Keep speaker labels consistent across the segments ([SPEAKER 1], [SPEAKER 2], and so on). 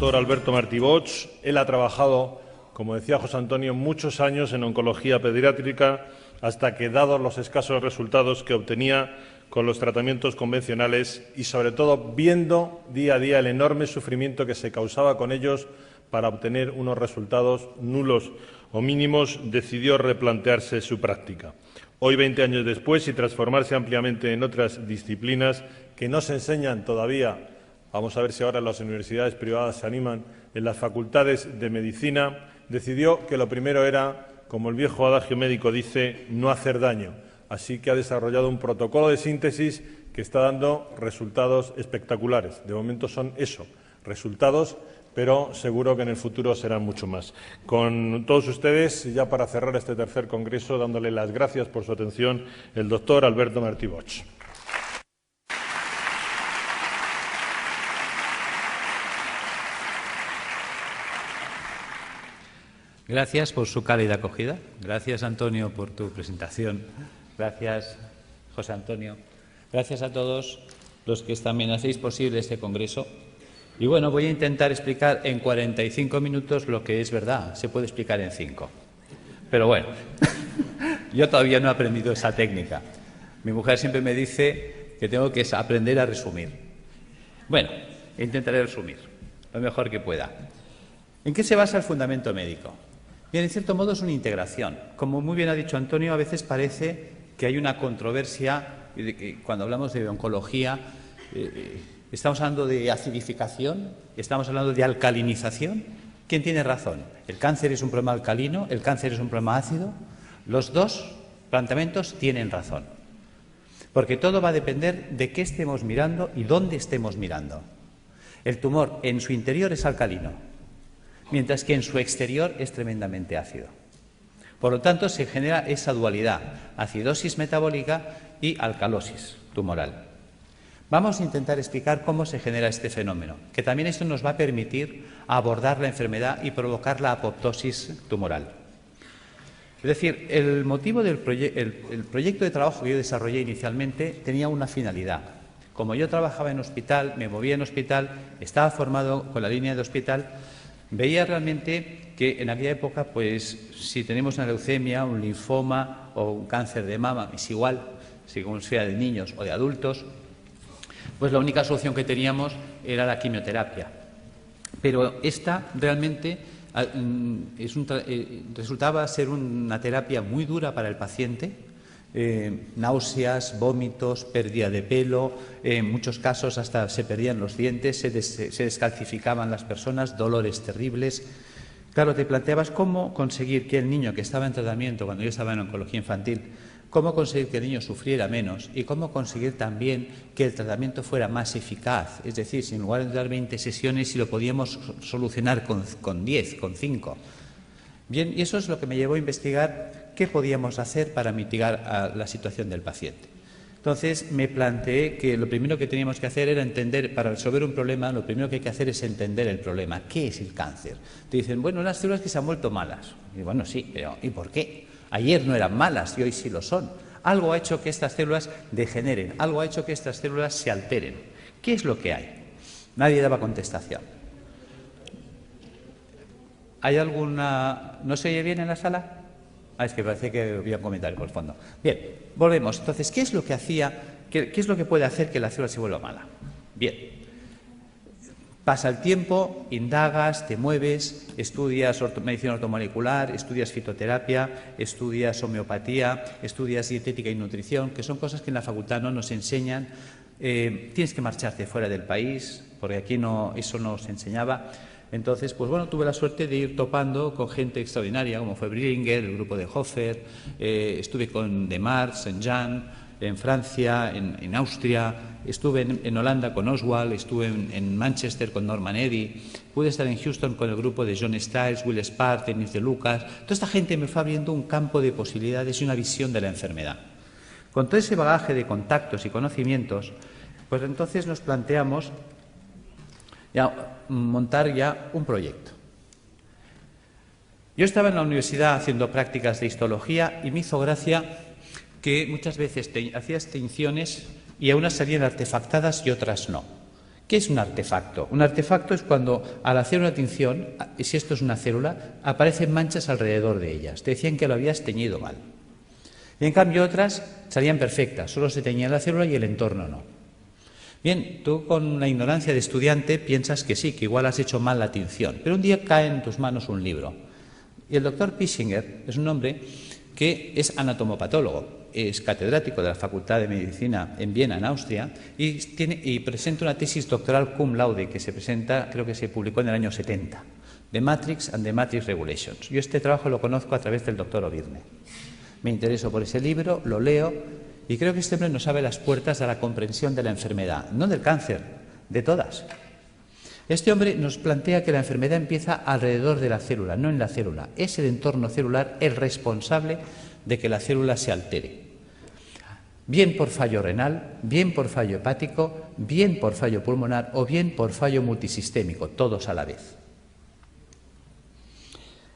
[SPEAKER 1] doctor Alberto Martí Bosch. Él ha trabajado, como decía José Antonio, muchos años en oncología pediátrica hasta que, dados los escasos resultados que obtenía con los tratamientos convencionales y, sobre todo, viendo día a día el enorme sufrimiento que se causaba con ellos para obtener unos resultados nulos o mínimos, decidió replantearse su práctica. Hoy, 20 años después, y transformarse ampliamente en otras disciplinas que no se enseñan todavía, vamos a ver si ahora las universidades privadas se animan, en las facultades de medicina, decidió que lo primero era, como el viejo adagio médico dice, no hacer daño. Así que ha desarrollado un protocolo de síntesis que está dando resultados espectaculares. De momento son eso, resultados, pero seguro que en el futuro serán mucho más. Con todos ustedes, ya para cerrar este tercer congreso, dándole las gracias por su atención, el doctor Alberto Martí Bosch.
[SPEAKER 2] Gracias por su cálida acogida. Gracias, Antonio, por tu presentación. Gracias, José Antonio. Gracias a todos los que también hacéis posible este congreso. Y bueno, voy a intentar explicar en 45 minutos lo que es verdad. Se puede explicar en 5. Pero bueno, yo todavía no he aprendido esa técnica. Mi mujer siempre me dice que tengo que aprender a resumir. Bueno, intentaré resumir lo mejor que pueda. ¿En qué se basa el fundamento médico? Bien, en cierto modo es una integración. Como muy bien ha dicho Antonio, a veces parece que hay una controversia cuando hablamos de oncología. Estamos hablando de acidificación, estamos hablando de alcalinización. ¿Quién tiene razón? ¿El cáncer es un problema alcalino? ¿El cáncer es un problema ácido? Los dos planteamientos tienen razón. Porque todo va a depender de qué estemos mirando y dónde estemos mirando. El tumor en su interior es alcalino, mientras que en su exterior es tremendamente ácido. Por lo tanto, se genera esa dualidad, acidosis metabólica y alcalosis tumoral. Vamos a intentar explicar cómo se genera este fenómeno, que también esto nos va a permitir abordar la enfermedad y provocar la apoptosis tumoral. Es decir, el motivo del proyecto de trabajo que yo desarrollé inicialmente tenía una finalidad. Como yo trabajaba en hospital, me movía en hospital, estaba formado con la línea de hospital, veía realmente que en aquella época, pues, si tenemos una leucemia, un linfoma o un cáncer de mama, es igual, según sea de niños o de adultos, pues la única solución que teníamos era la quimioterapia. Pero esta realmente resultaba ser una terapia muy dura para el paciente. Náuseas, vómitos, pérdida de pelo, en muchos casos hasta se perdían los dientes, se descalcificaban las personas, dolores terribles. Claro, te planteabas cómo conseguir que el niño que estaba en tratamiento, cuando yo estaba en oncología infantil, cómo conseguir que el niño sufriera menos y cómo conseguir también que el tratamiento fuera más eficaz. Es decir, si en lugar de dar 20 sesiones, si lo podíamos solucionar con 10, con 5. Bien, y eso es lo que me llevó a investigar qué podíamos hacer para mitigar la situación del paciente. Entonces, me planteé que lo primero que teníamos que hacer era entender, para resolver un problema, lo primero que hay que hacer es entender el problema. ¿Qué es el cáncer? Te dicen, bueno, unas células que se han vuelto malas. Y bueno, sí, pero ¿y por qué? Ayer no eran malas y hoy sí lo son. Algo ha hecho que estas células degeneren, algo ha hecho que estas células se alteren. ¿Qué es lo que hay? Nadie daba contestación. ¿Hay alguna...? ¿No se oye bien en la sala? Es que parece que había un comentario por el fondo. Bien, volvemos. Entonces, ¿qué es lo que qué es lo que puede hacer que la célula se vuelva mala? Bien. Pasa el tiempo, indagas, te mueves, estudias medicina ortomolecular, estudias fitoterapia, estudias homeopatía, estudias dietética y nutrición, que son cosas que en la facultad no nos enseñan. Tienes que marcharte fuera del país, porque aquí eso no se enseñaba. Entonces, pues bueno, tuve la suerte de ir topando con gente extraordinaria, como fue Brillinger, el grupo de Hofer, estuve con Demar, Saint-Jean, en Francia, en Austria, estuve en Holanda con Oswald, estuve en Manchester con Norman Eddy, pude estar en Houston con el grupo de John Stiles, Will Spark, Denis de Lucas. Toda esta gente me fue abriendo un campo de posibilidades y una visión de la enfermedad. Con todo ese bagaje de contactos y conocimientos, pues entonces nos planteamos montar ya un proyecto. Yo estaba en la universidad haciendo prácticas de histología y me hizo gracia que muchas veces hacía extinciones y a unas salían artefactadas y otras no. ¿Qué es un artefacto? Un artefacto es cuando al hacer una tinción, si esto es una célula, aparecen manchas alrededor de ellas. Te decían que lo habías teñido mal. Y en cambio otras salían perfectas, solo se teñía la célula y el entorno no. Bien, tú con la ignorancia de estudiante piensas que sí, que igual has hecho mal la tinción, pero un día cae en tus manos un libro. Y el doctor Pischinger es un hombre que es anatomopatólogo, es catedrático de la Facultad de Medicina en Viena, en Austria, y presenta una tesis doctoral cum laude que se presenta, creo que se publicó en el año 70, The Matrix and the Matrix Regulations. Yo este trabajo lo conozco a través del doctor Ovirne. Me intereso por ese libro, lo leo, y creo que este hombre nos abre las puertas a la comprensión de la enfermedad, no del cáncer, de todas. Este hombre nos plantea que la enfermedad empieza alrededor de la célula, no en la célula. Es el entorno celular el responsable de que la célula se altere. Bien por fallo renal, bien por fallo hepático, bien por fallo pulmonar o bien por fallo multisistémico, todos a la vez.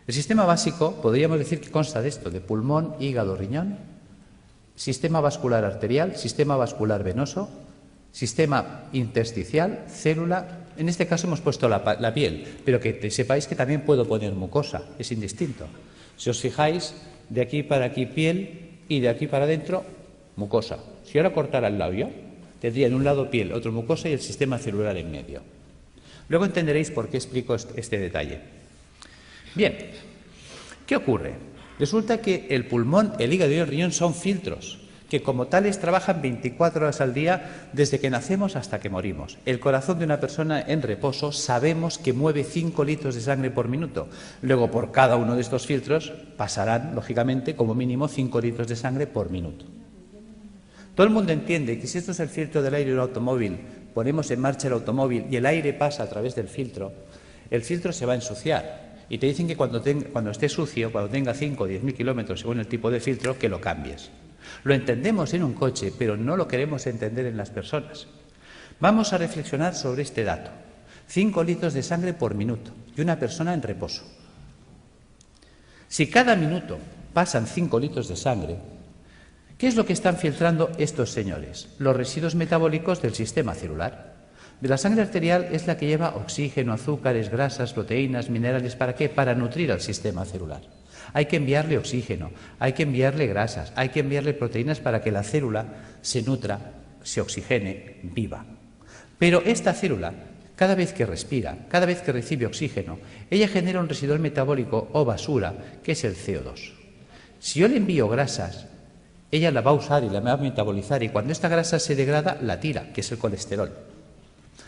[SPEAKER 2] El sistema básico, podríamos decir que consta de esto, de pulmón, hígado, riñón, sistema vascular arterial, sistema vascular venoso, sistema intersticial, célula. En este caso hemos puesto la piel, pero que sepáis que también puedo poner mucosa, es indistinto. Si os fijáis, de aquí para aquí piel y de aquí para adentro mucosa. Si ahora cortara el labio, tendría en un lado piel, otro mucosa y el sistema celular en medio. Luego entenderéis por qué explico este detalle. Bien, ¿qué ocurre? Resulta que el pulmón, el hígado y el riñón son filtros que como tales trabajan 24 horas al día desde que nacemos hasta que morimos. El corazón de una persona en reposo sabemos que mueve 5 litros de sangre por minuto. Luego, por cada uno de estos filtros pasarán, lógicamente, como mínimo 5 litros de sangre por minuto. Todo el mundo entiende que si esto es el filtro del aire de un automóvil, ponemos en marcha el automóvil y el aire pasa a través del filtro, el filtro se va a ensuciar. Y te dicen que cuando esté sucio, cuando tenga 5 o 10.000 kilómetros según el tipo de filtro, que lo cambies. Lo entendemos en un coche, pero no lo queremos entender en las personas. Vamos a reflexionar sobre este dato. 5 litros de sangre por minuto y una persona en reposo. Si cada minuto pasan 5 litros de sangre, ¿qué es lo que están filtrando estos señores? Los residuos metabólicos del sistema celular. De la sangre arterial es la que lleva oxígeno, azúcares, grasas, proteínas, minerales. ¿Para qué? Para nutrir al sistema celular. Hay que enviarle oxígeno, hay que enviarle grasas, hay que enviarle proteínas para que la célula se nutra, se oxigene, viva. Pero esta célula, cada vez que respira, cada vez que recibe oxígeno, ella genera un residual metabólico o basura, que es el CO2. Si yo le envío grasas, ella la va a usar y la va a metabolizar, y cuando esta grasa se degrada, la tira, que es el colesterol.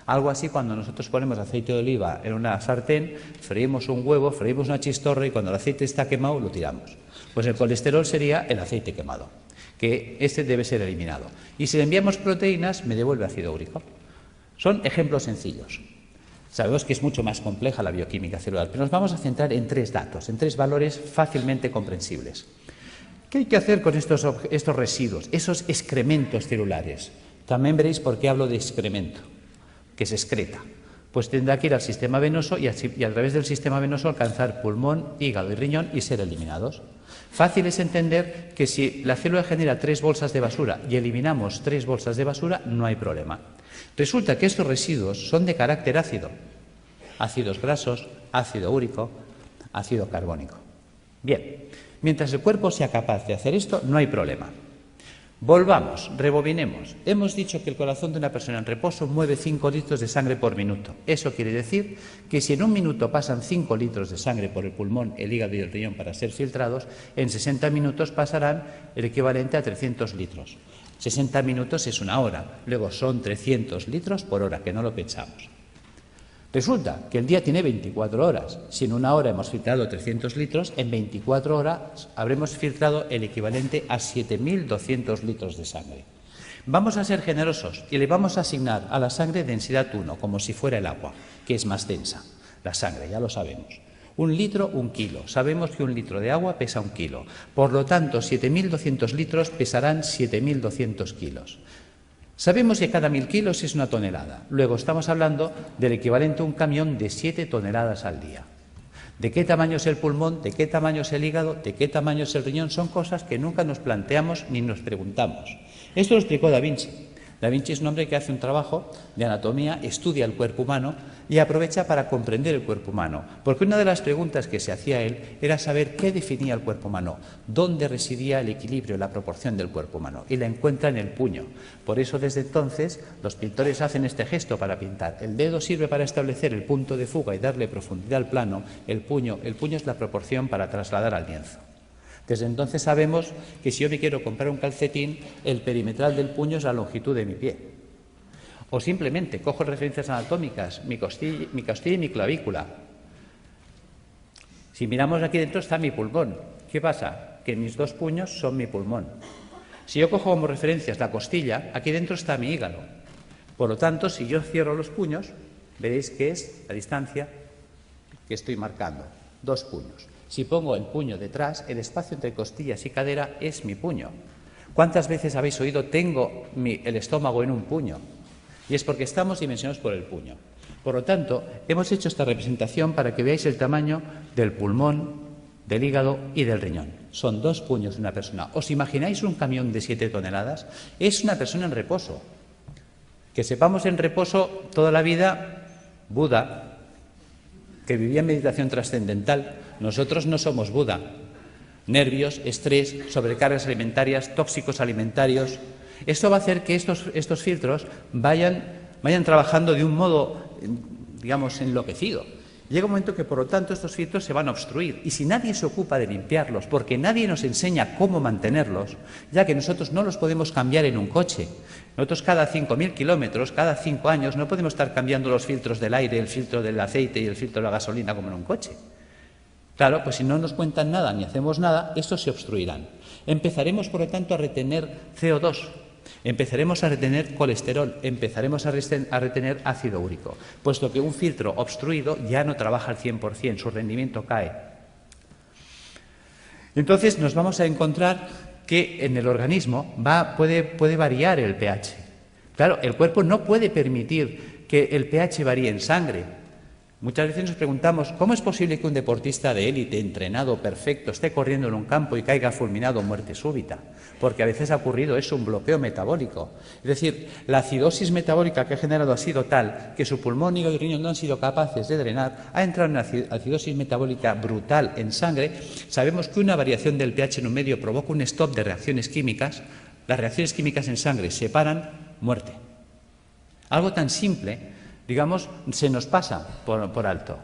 [SPEAKER 2] Algo así cuando nosotros ponemos aceite de oliva en una sartén, freímos un huevo, freímos una chistorra y cuando el aceite está quemado lo tiramos. Pues el colesterol sería el aceite quemado, que este debe ser eliminado. Y si le enviamos proteínas, me devuelve ácido úrico. Son ejemplos sencillos. Sabemos que es mucho más compleja la bioquímica celular, pero nos vamos a centrar en 3 datos, en 3 valores fácilmente comprensibles. ¿Qué hay que hacer con estos residuos, esos excrementos celulares? También veréis por qué hablo de excremento, que se excreta. Pues tendrá que ir al sistema venoso y a través del sistema venoso alcanzar pulmón, hígado y riñón y ser eliminados. Fácil es entender que si la célula genera 3 bolsas de basura y eliminamos 3 bolsas de basura, no hay problema. Resulta que estos residuos son de carácter ácido. Ácidos grasos, ácido úrico, ácido carbónico. Bien, mientras el cuerpo sea capaz de hacer esto, no hay problema. Volvamos, rebobinemos. Hemos dicho que el corazón de una persona en reposo mueve 5 litros de sangre por minuto. Eso quiere decir que si en un minuto pasan 5 litros de sangre por el pulmón, el hígado y el riñón para ser filtrados, en 60 minutos pasarán el equivalente a 300 litros. 60 minutos es una hora, luego son 300 litros por hora, que no lo pensamos. Resulta que el día tiene 24 horas. Si en una hora hemos filtrado 300 litros, en 24 horas habremos filtrado el equivalente a 7.200 litros de sangre. Vamos a ser generosos y le vamos a asignar a la sangre densidad 1, como si fuera el agua, que es más densa. La sangre, ya lo sabemos. 1 litro, 1 kilo. Sabemos que 1 litro de agua pesa 1 kilo. Por lo tanto, 7.200 litros pesarán 7.200 kilos. Sabemos que cada 1.000 kilos es 1 tonelada. Luego estamos hablando del equivalente a un camión de 7 toneladas al día. ¿De qué tamaño es el pulmón? ¿De qué tamaño es el hígado? ¿De qué tamaño es el riñón? Son cosas que nunca nos planteamos ni nos preguntamos. Esto lo explicó Da Vinci. Da Vinci es un hombre que hace un trabajo de anatomía, estudia el cuerpo humano y aprovecha para comprender el cuerpo humano. Porque una de las preguntas que se hacía él era saber qué definía el cuerpo humano, dónde residía el equilibrio, la proporción del cuerpo humano. Y la encuentra en el puño. Por eso, desde entonces, los pintores hacen este gesto para pintar. El dedo sirve para establecer el punto de fuga y darle profundidad al plano. El puño es la proporción para trasladar al lienzo. Desde entonces sabemos que si yo me quiero comprar un calcetín, el perimetral del puño es la longitud de mi pie. O simplemente cojo referencias anatómicas, mi costilla y mi clavícula. Si miramos aquí dentro está mi pulmón. ¿Qué pasa? Que mis dos puños son mi pulmón. Si yo cojo como referencias la costilla, aquí dentro está mi hígado. Por lo tanto, si yo cierro los puños, veréis que es la distancia que estoy marcando, 2 puños. Si pongo el puño detrás, el espacio entre costillas y cadera es mi puño. ¿Cuántas veces habéis oído tengo el estómago en un puño? Y es porque estamos dimensionados por el puño. Por lo tanto, hemos hecho esta representación para que veáis el tamaño del pulmón, del hígado y del riñón. Son 2 puños de una persona. ¿Os imagináis un camión de 7 toneladas? Es una persona en reposo. Que sepamos en reposo toda la vida, Buda, que vivía en meditación trascendental. Nosotros no somos Buda. Nervios, estrés, sobrecargas alimentarias, tóxicos alimentarios. Esto va a hacer que estos filtros vayan trabajando de un modo, digamos, enloquecido. Llega un momento que, por lo tanto, estos filtros se van a obstruir. Y si nadie se ocupa de limpiarlos, porque nadie nos enseña cómo mantenerlos, ya que nosotros no los podemos cambiar en un coche. Nosotros cada 5.000 kilómetros, cada 5 años, no podemos estar cambiando los filtros del aire, el filtro del aceite y el filtro de la gasolina como en un coche. Claro, pues si no nos cuentan nada ni hacemos nada, estos se obstruirán. Empezaremos, por lo tanto, a retener CO2, empezaremos a retener colesterol, empezaremos a retener ácido úrico, puesto que un filtro obstruido ya no trabaja al 100%, su rendimiento cae. Entonces nos vamos a encontrar que en el organismo puede variar el pH. Claro, el cuerpo no puede permitir que el pH varíe en sangre. Muchas veces nos preguntamos, ¿cómo es posible que un deportista de élite, entrenado, perfecto, esté corriendo en un campo y caiga fulminado o muerte súbita? Porque a veces ha ocurrido eso, un bloqueo metabólico. Es decir, la acidosis metabólica que ha generado ha sido tal que su pulmón, hígado y riñón no han sido capaces de drenar, ha entrado en una acidosis metabólica brutal en sangre. Sabemos que una variación del pH en un medio provoca un stop de reacciones químicas. Las reacciones químicas en sangre se paran, muerte. Algo tan simple, digamos, se nos pasa por alto.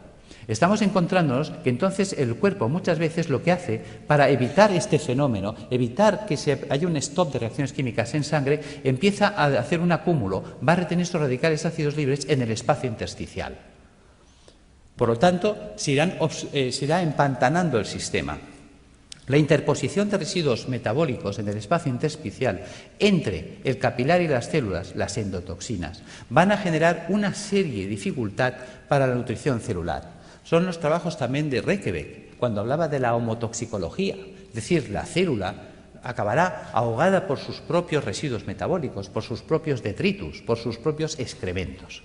[SPEAKER 2] Estamos encontrándonos que entonces el cuerpo muchas veces lo que hace para evitar este fenómeno, evitar que haya un stop de reacciones químicas en sangre, empieza a hacer un acúmulo, va a retener estos radicales ácidos libres en el espacio intersticial. Por lo tanto, se irá empantanando el sistema. La interposición de residuos metabólicos en el espacio intersticial entre el capilar y las células, las endotoxinas, van a generar una serie de dificultad para la nutrición celular. Son los trabajos también de Reykjavik, cuando hablaba de la homotoxicología, es decir, la célula acabará ahogada por sus propios residuos metabólicos, por sus propios detritus, por sus propios excrementos.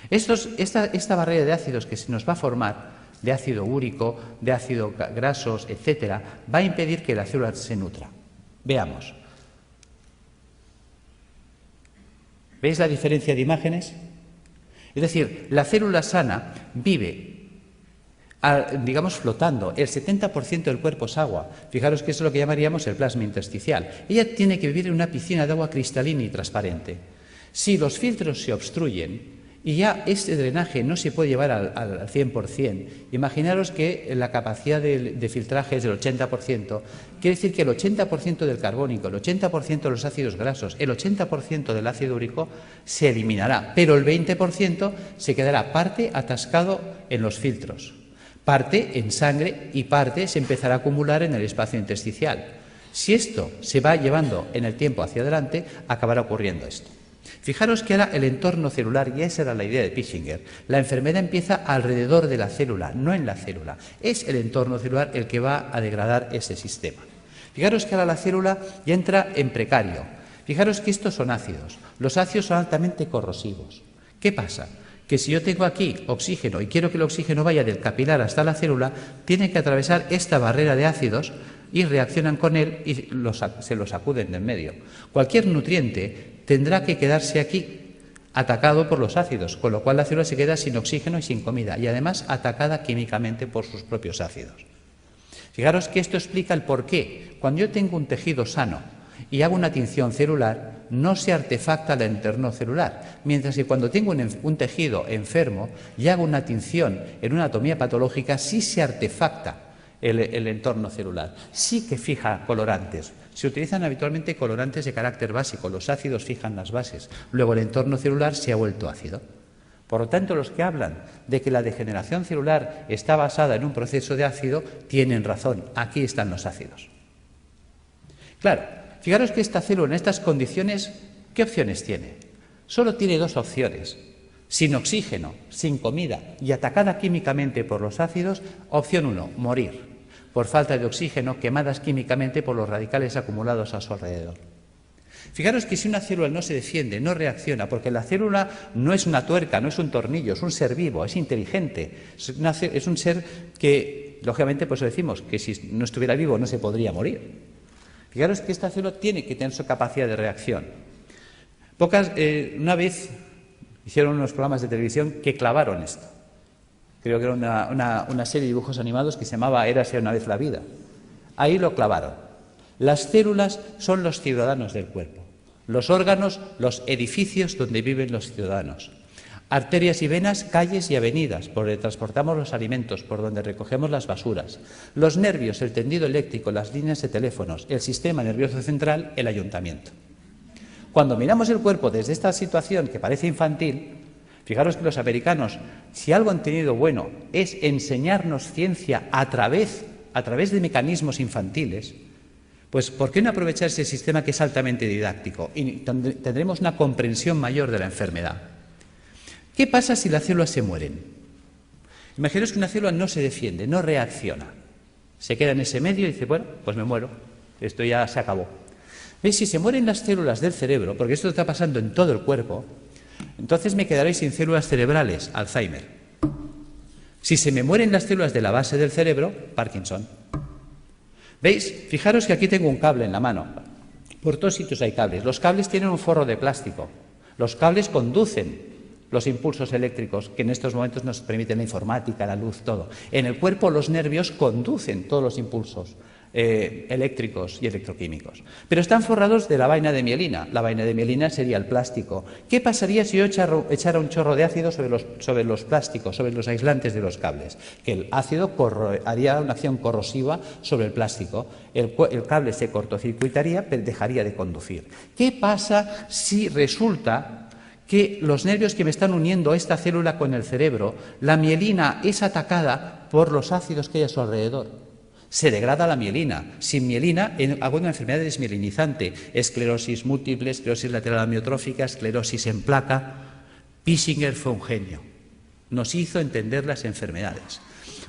[SPEAKER 2] Esta barrera de ácidos que se nos va a formar, de ácido úrico, de ácidos grasos, etcétera, va a impedir que la célula se nutra. Veamos. ¿Veis la diferencia de imágenes? Es decir, la célula sana vive, digamos, flotando. El 70% del cuerpo es agua. Fijaros que eso es lo que llamaríamos el plasma intersticial. Ella tiene que vivir en una piscina de agua cristalina y transparente. Si los filtros se obstruyen, y ya este drenaje no se puede llevar al 100%. Imaginaros que la capacidad de filtraje es del 80%. Quiere decir que el 80% del carbónico, el 80% de los ácidos grasos, el 80% del ácido úrico se eliminará, pero el 20% se quedará parte atascado en los filtros, parte en sangre y parte se empezará a acumular en el espacio intersticial. Si esto se va llevando en el tiempo hacia adelante, acabará ocurriendo esto. Fijaros que ahora el entorno celular, y esa era la idea de Pischinger, la enfermedad empieza alrededor de la célula, no en la célula. Es el entorno celular el que va a degradar ese sistema. Fijaros que ahora la célula ya entra en precario. Fijaros que estos son ácidos. Los ácidos son altamente corrosivos. ¿Qué pasa? Que si yo tengo aquí oxígeno y quiero que el oxígeno vaya del capilar hasta la célula, tiene que atravesar esta barrera de ácidos y reaccionan con él y se los sacuden del medio. Cualquier nutriente tendrá que quedarse aquí, atacado por los ácidos, con lo cual la célula se queda sin oxígeno y sin comida, y además atacada químicamente por sus propios ácidos. Fijaros que esto explica el por qué. Cuando yo tengo un tejido sano y hago una tinción celular, no se artefacta el entorno celular, mientras que cuando tengo un tejido enfermo y hago una tinción en una anatomía patológica, sí se artefacta el entorno celular, sí que fija colorantes. Se utilizan habitualmente colorantes de carácter básico, los ácidos fijan las bases, luego el entorno celular se ha vuelto ácido. Por lo tanto, los que hablan de que la degeneración celular está basada en un proceso de ácido, tienen razón, aquí están los ácidos. Claro, fijaros que esta célula en estas condiciones, ¿qué opciones tiene? Solo tiene dos opciones. Sin oxígeno, sin comida y atacada químicamente por los ácidos, opción 1, morir por falta de oxígeno, quemadas químicamente por los radicales acumulados a su alrededor. Fijaros que si una célula no se defiende, no reacciona, porque la célula no es una tuerca, no es un tornillo, es un ser vivo, es inteligente, es un ser que, lógicamente, por eso decimos que si no estuviera vivo no se podría morir. Fijaros que esta célula tiene que tener su capacidad de reacción. Una vez hicieron unos programas de televisión que clavaron esto. Creo que era una serie de dibujos animados que se llamaba Érase una vez la vida. Ahí lo clavaron. Las células son los ciudadanos del cuerpo. Los órganos, los edificios donde viven los ciudadanos. Arterias y venas, calles y avenidas, por donde transportamos los alimentos, por donde recogemos las basuras. Los nervios, el tendido eléctrico, las líneas de teléfonos, el sistema nervioso central, el ayuntamiento. Cuando miramos el cuerpo desde esta situación que parece infantil, fijaros que los americanos, si algo han tenido bueno es enseñarnos ciencia a través de mecanismos infantiles, pues ¿por qué no aprovechar ese sistema que es altamente didáctico? Y tendremos una comprensión mayor de la enfermedad. ¿Qué pasa si las células se mueren? Imaginaos que una célula no se defiende, no reacciona. Se queda en ese medio y dice, bueno, pues me muero, esto ya se acabó. ¿Veis? Si se mueren las células del cerebro, porque esto está pasando en todo el cuerpo, entonces me quedaré sin células cerebrales, Alzheimer. Si se me mueren las células de la base del cerebro, Parkinson. ¿Veis? Fijaros que aquí tengo un cable en la mano. Por todos sitios hay cables. Los cables tienen un forro de plástico. Los cables conducen los impulsos eléctricos que en estos momentos nos permiten la informática, la luz, todo. En el cuerpo los nervios conducen todos los impulsos eléctricos y electroquímicos. Pero están forrados de la vaina de mielina. La vaina de mielina sería el plástico. ¿Qué pasaría si yo echara un chorro de ácido sobre los plásticos, sobre los aislantes de los cables? Que el ácido haría una acción corrosiva sobre el plástico. El cable se cortocircuitaría, pero dejaría de conducir. ¿Qué pasa si resulta que los nervios que me están uniendo esta célula con el cerebro, la mielina es atacada por los ácidos que hay a su alrededor? Se degrada la mielina. Sin mielina hago una enfermedad desmielinizante, esclerosis múltiple, esclerosis lateral amiotrófica, esclerosis en placa. Pissinger fue un genio. Nos hizo entender las enfermedades.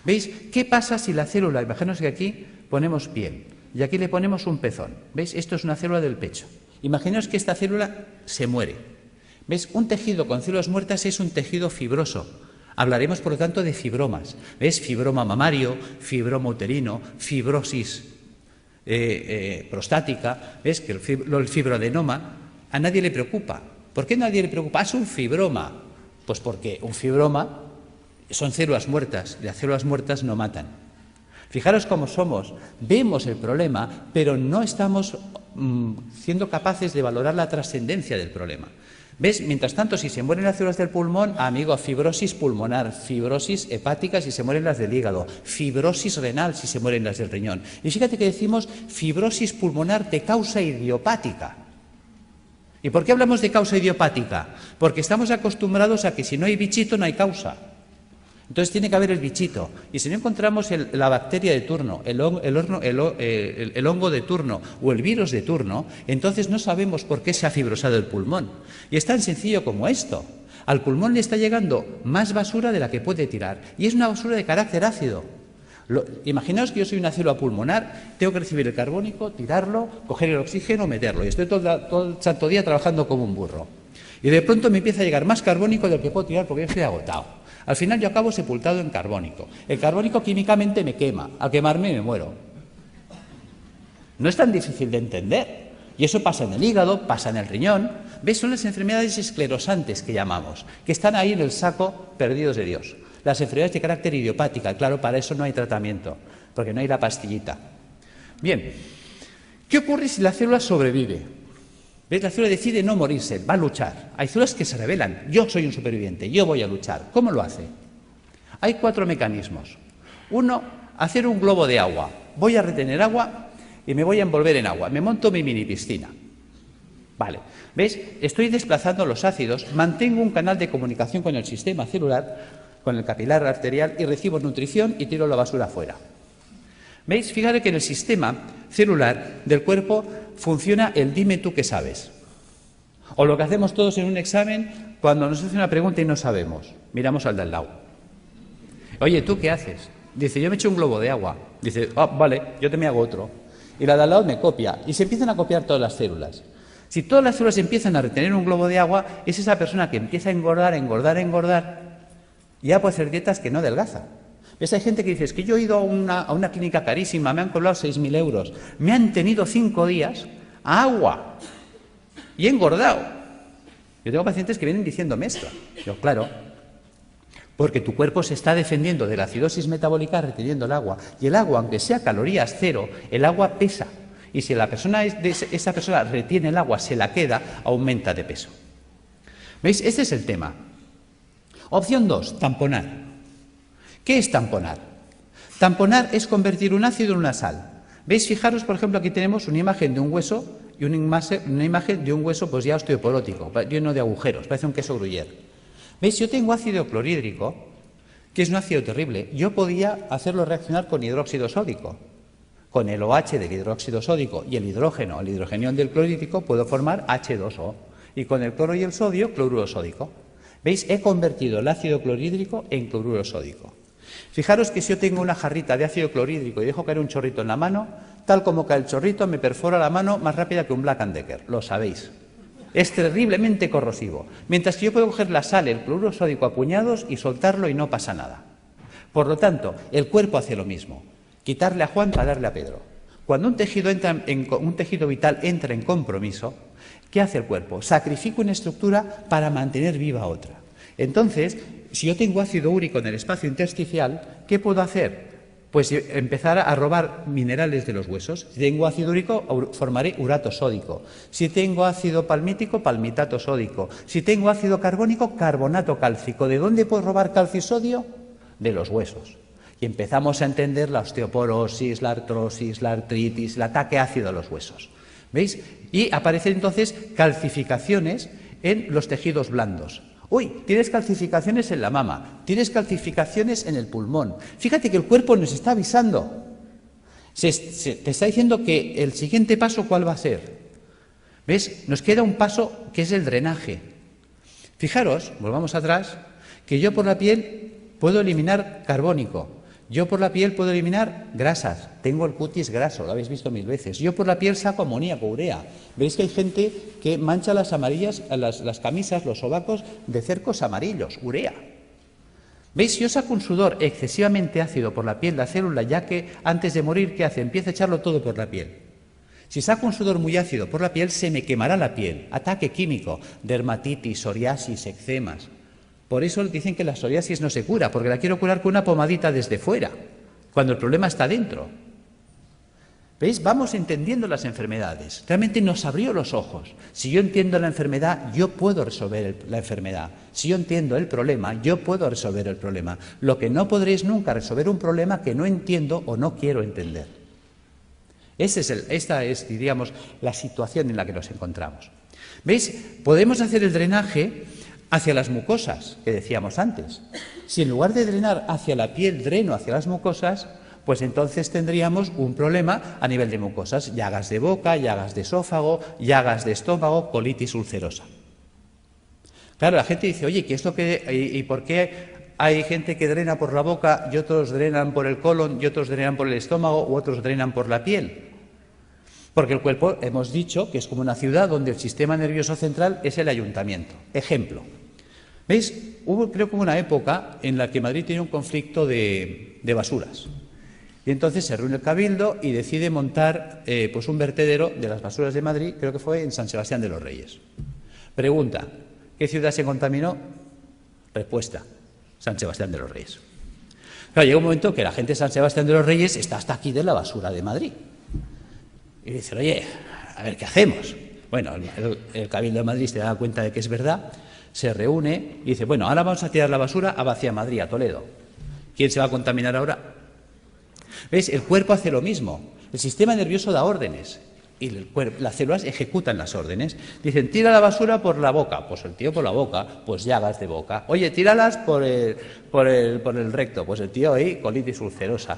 [SPEAKER 2] ¿Veis? ¿Qué pasa si la célula, imaginaos que aquí ponemos piel y aquí le ponemos un pezón? ¿Veis? Esto es una célula del pecho. Imaginaos que esta célula se muere. ¿Veis? Un tejido con células muertas es un tejido fibroso. Hablaremos, por lo tanto, de fibromas. ¿Ves? Fibroma mamario, fibroma uterino, fibrosis prostática. ¿Ves? Que el fibroadenoma a nadie le preocupa. ¿Por qué a nadie le preocupa? Es un fibroma. Pues porque un fibroma son células muertas. Y las células muertas no matan. Fijaros cómo somos. Vemos el problema, pero no estamos siendo capaces de valorar la trascendencia del problema. ¿Ves? Mientras tanto, si se mueren las células del pulmón, amigo, fibrosis pulmonar, fibrosis hepática si se mueren las del hígado, fibrosis renal si se mueren las del riñón. Y fíjate que decimos fibrosis pulmonar de causa idiopática. ¿Y por qué hablamos de causa idiopática? Porque estamos acostumbrados a que si no hay bichito no hay causa. Entonces tiene que haber el bichito. Y si no encontramos la bacteria de turno, el hongo de turno o el virus de turno, entonces no sabemos por qué se ha fibrosado el pulmón. Y es tan sencillo como esto. Al pulmón le está llegando más basura de la que puede tirar. Y es una basura de carácter ácido. Imaginaos que yo soy una célula pulmonar, tengo que recibir el carbónico, tirarlo, coger el oxígeno, meterlo. Y estoy todo el santo día trabajando como un burro. Y de pronto me empieza a llegar más carbónico del que puedo tirar porque yo estoy agotado. Al final yo acabo sepultado en carbónico. El carbónico químicamente me quema. Al quemarme me muero. No es tan difícil de entender.
[SPEAKER 3] Y eso pasa en el hígado, pasa en el riñón. ¿Veis? Son las enfermedades esclerosantes que llamamos, que están ahí en el saco perdidos de Dios. Las enfermedades de carácter idiopática, claro, para eso no hay tratamiento, porque no hay la pastillita. Bien, ¿qué ocurre si la célula sobrevive? ¿Veis? La célula decide no morirse, va a luchar. Hay células que se rebelan. Yo soy un superviviente, yo voy a luchar. ¿Cómo lo hace? Hay 4 mecanismos. 1, hacer un globo de agua. Voy a retener agua y me voy a envolver en agua. Me monto mi mini piscina. Vale. ¿Veis? Estoy desplazando los ácidos, mantengo un canal de comunicación con el sistema celular, con el capilar arterial, y recibo nutrición y tiro la basura fuera. ¿Veis? Fíjate que en el sistema celular del cuerpo funciona el dime tú qué sabes. O lo que hacemos todos en un examen cuando nos hace una pregunta y no sabemos. Miramos al de al lado. Oye, ¿tú qué haces? Dice, yo me echo un globo de agua. Dice, vale, yo te me hago otro. Y la de al lado me copia. Y se empiezan a copiar todas las células. Si todas las células empiezan a retener un globo de agua, es esa persona que empieza a engordar, y ya puede hacer dietas que no adelgaza. ¿Ves? Hay gente que dice, es que yo he ido a una clínica carísima, me han cobrado 6.000 euros, me han tenido 5 días a agua y he engordado. Yo tengo pacientes que vienen diciéndome esto. Yo, claro, porque tu cuerpo se está defendiendo de la acidosis metabólica reteniendo el agua. Y el agua, aunque sea calorías cero, el agua pesa. Y si esa persona retiene el agua, se la queda, aumenta de peso. ¿Veis? Este es el tema. Opción 2, tamponar. ¿Qué es tamponar? Tamponar es convertir un ácido en una sal. ¿Veis? Fijaros, por ejemplo, aquí tenemos una imagen de un hueso y una imagen de un hueso pues ya osteoporótico, lleno de agujeros, parece un queso gruyère. ¿Veis? Yo tengo ácido clorhídrico, que es un ácido terrible. Yo podía hacerlo reaccionar con hidróxido sódico. Con el OH del hidróxido sódico y el hidrogenión del clorhídrico, puedo formar H2O. Y con el cloro y el sodio, cloruro sódico. ¿Veis? He convertido el ácido clorhídrico en cloruro sódico. Fijaros que si yo tengo una jarrita de ácido clorhídrico y dejo caer un chorrito en la mano, tal como cae el chorrito, me perfora la mano más rápida que un Black & Decker. Lo sabéis. Es terriblemente corrosivo. Mientras que yo puedo coger la sal, el cloruro sódico a puñados y soltarlo y no pasa nada. Por lo tanto, el cuerpo hace lo mismo. Quitarle a Juan para darle a Pedro. Cuando un tejido vital entra en compromiso, ¿qué hace el cuerpo? Sacrifica una estructura para mantener viva otra. Entonces, si yo tengo ácido úrico en el espacio intersticial, ¿qué puedo hacer? Pues empezar a robar minerales de los huesos. Si tengo ácido úrico, formaré urato sódico. Si tengo ácido palmítico, palmitato sódico. Si tengo ácido carbónico, carbonato cálcico. ¿De dónde puedo robar calcio y sodio? De los huesos. Y empezamos a entender la osteoporosis, la artrosis, la artritis, el ataque ácido a los huesos. ¿Veis? Y aparecen entonces calcificaciones en los tejidos blandos. Uy, tienes calcificaciones en la mama, tienes calcificaciones en el pulmón. Fíjate que el cuerpo nos está avisando. Te está diciendo que el siguiente paso, ¿cuál va a ser? ¿Ves? Nos queda un paso que es el drenaje. Fijaros, volvamos atrás, que yo por la piel puedo eliminar carbónico. Yo por la piel puedo eliminar grasas, tengo el cutis graso, lo habéis visto 1000 veces. Yo por la piel saco amoníaco, urea. Veis que hay gente que mancha las amarillas, las camisas, los sobacos de cercos amarillos, urea. ¿Veis? Si yo saco un sudor excesivamente ácido por la piel, la célula, ya que antes de morir, ¿qué hace? Empieza a echarlo todo por la piel. Si saco un sudor muy ácido por la piel, se me quemará la piel. Ataque químico, dermatitis, psoriasis, eczemas. Por eso dicen que la psoriasis no se cura, porque la quiero curar con una pomadita desde fuera, cuando el problema está dentro. ¿Veis? Vamos entendiendo las enfermedades. Realmente nos abrió los ojos. Si yo entiendo la enfermedad, yo puedo resolver la enfermedad. Si yo entiendo el problema, yo puedo resolver el problema. Lo que no podré es nunca resolver un problema que no entiendo o no quiero entender. Esta es, diríamos, la situación en la que nos encontramos. ¿Veis? Podemos hacer el drenaje hacia las mucosas, que decíamos antes. Si en lugar de drenar hacia la piel, dreno hacia las mucosas, pues entonces tendríamos un problema a nivel de mucosas, llagas de boca, llagas de esófago, llagas de estómago, colitis ulcerosa. Claro, la gente dice, oye, ¿qué es lo que y por qué hay gente que drena por la boca y otros drenan por el colon y otros drenan por el estómago u otros drenan por la piel? Porque el cuerpo, hemos dicho, que es como una ciudad donde el sistema nervioso central es el ayuntamiento. Ejemplo. ¿Veis? Creo que hubo una época en la que Madrid tenía un conflicto de basuras. Y entonces se reúne el Cabildo y decide montar pues un vertedero de las basuras de Madrid, creo que fue en San Sebastián de los Reyes. Pregunta, ¿qué ciudad se contaminó? Respuesta, San Sebastián de los Reyes. Claro, llega un momento que la gente de San Sebastián de los Reyes está hasta aquí de la basura de Madrid. Y dicen, oye, a ver, ¿qué hacemos? Bueno, el Cabildo de Madrid se da cuenta de que es verdad, se reúne y dice, bueno, ahora vamos a tirar la basura hacia Madrid, a Toledo. ¿Quién se va a contaminar ahora? ¿Veis? El cuerpo hace lo mismo. El sistema nervioso da órdenes y las células ejecutan las órdenes. Dicen, tira la basura por la boca. Pues el tío por la boca, pues llagas de boca. Oye, tíralas por el recto. Pues el tío ahí, colitis ulcerosa.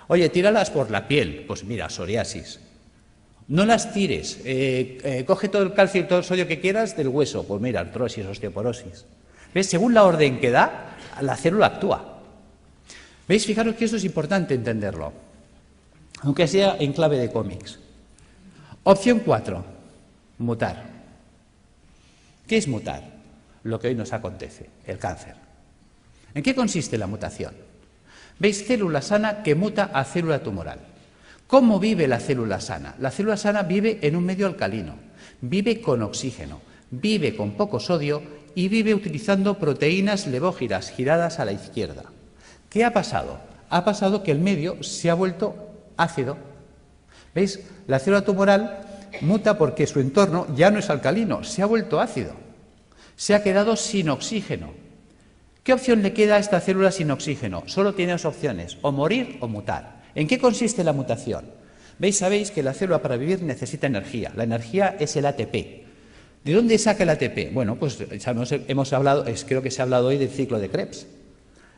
[SPEAKER 3] Oye, tíralas por la piel. Pues mira, psoriasis. No las tires. Coge todo el calcio y todo el sodio que quieras del hueso. Pues mira, artrosis, osteoporosis. ¿Ves? Según la orden que da, la célula actúa. ¿Veis? Fijaros que esto es importante entenderlo, aunque sea en clave de cómics. Opción 4, mutar. ¿Qué es mutar? Lo que hoy nos acontece, el cáncer. ¿En qué consiste la mutación? ¿Veis? Célula sana que muta a célula tumoral. ¿Cómo vive la célula sana? La célula sana vive en un medio alcalino, vive con oxígeno, vive con poco sodio y vive utilizando proteínas levógiras giradas a la izquierda. ¿Qué ha pasado? Ha pasado que el medio se ha vuelto ácido. ¿Veis? La célula tumoral muta porque su entorno ya no es alcalino, se ha vuelto ácido. Se ha quedado sin oxígeno. ¿Qué opción le queda a esta célula sin oxígeno? Solo tiene dos opciones, o morir o mutar. ¿En qué consiste la mutación? ¿Veis? Sabéis que la célula para vivir necesita energía. La energía es el ATP. ¿De dónde saca el ATP? Bueno, pues hemos hablado, creo que se ha hablado hoy del ciclo de Krebs.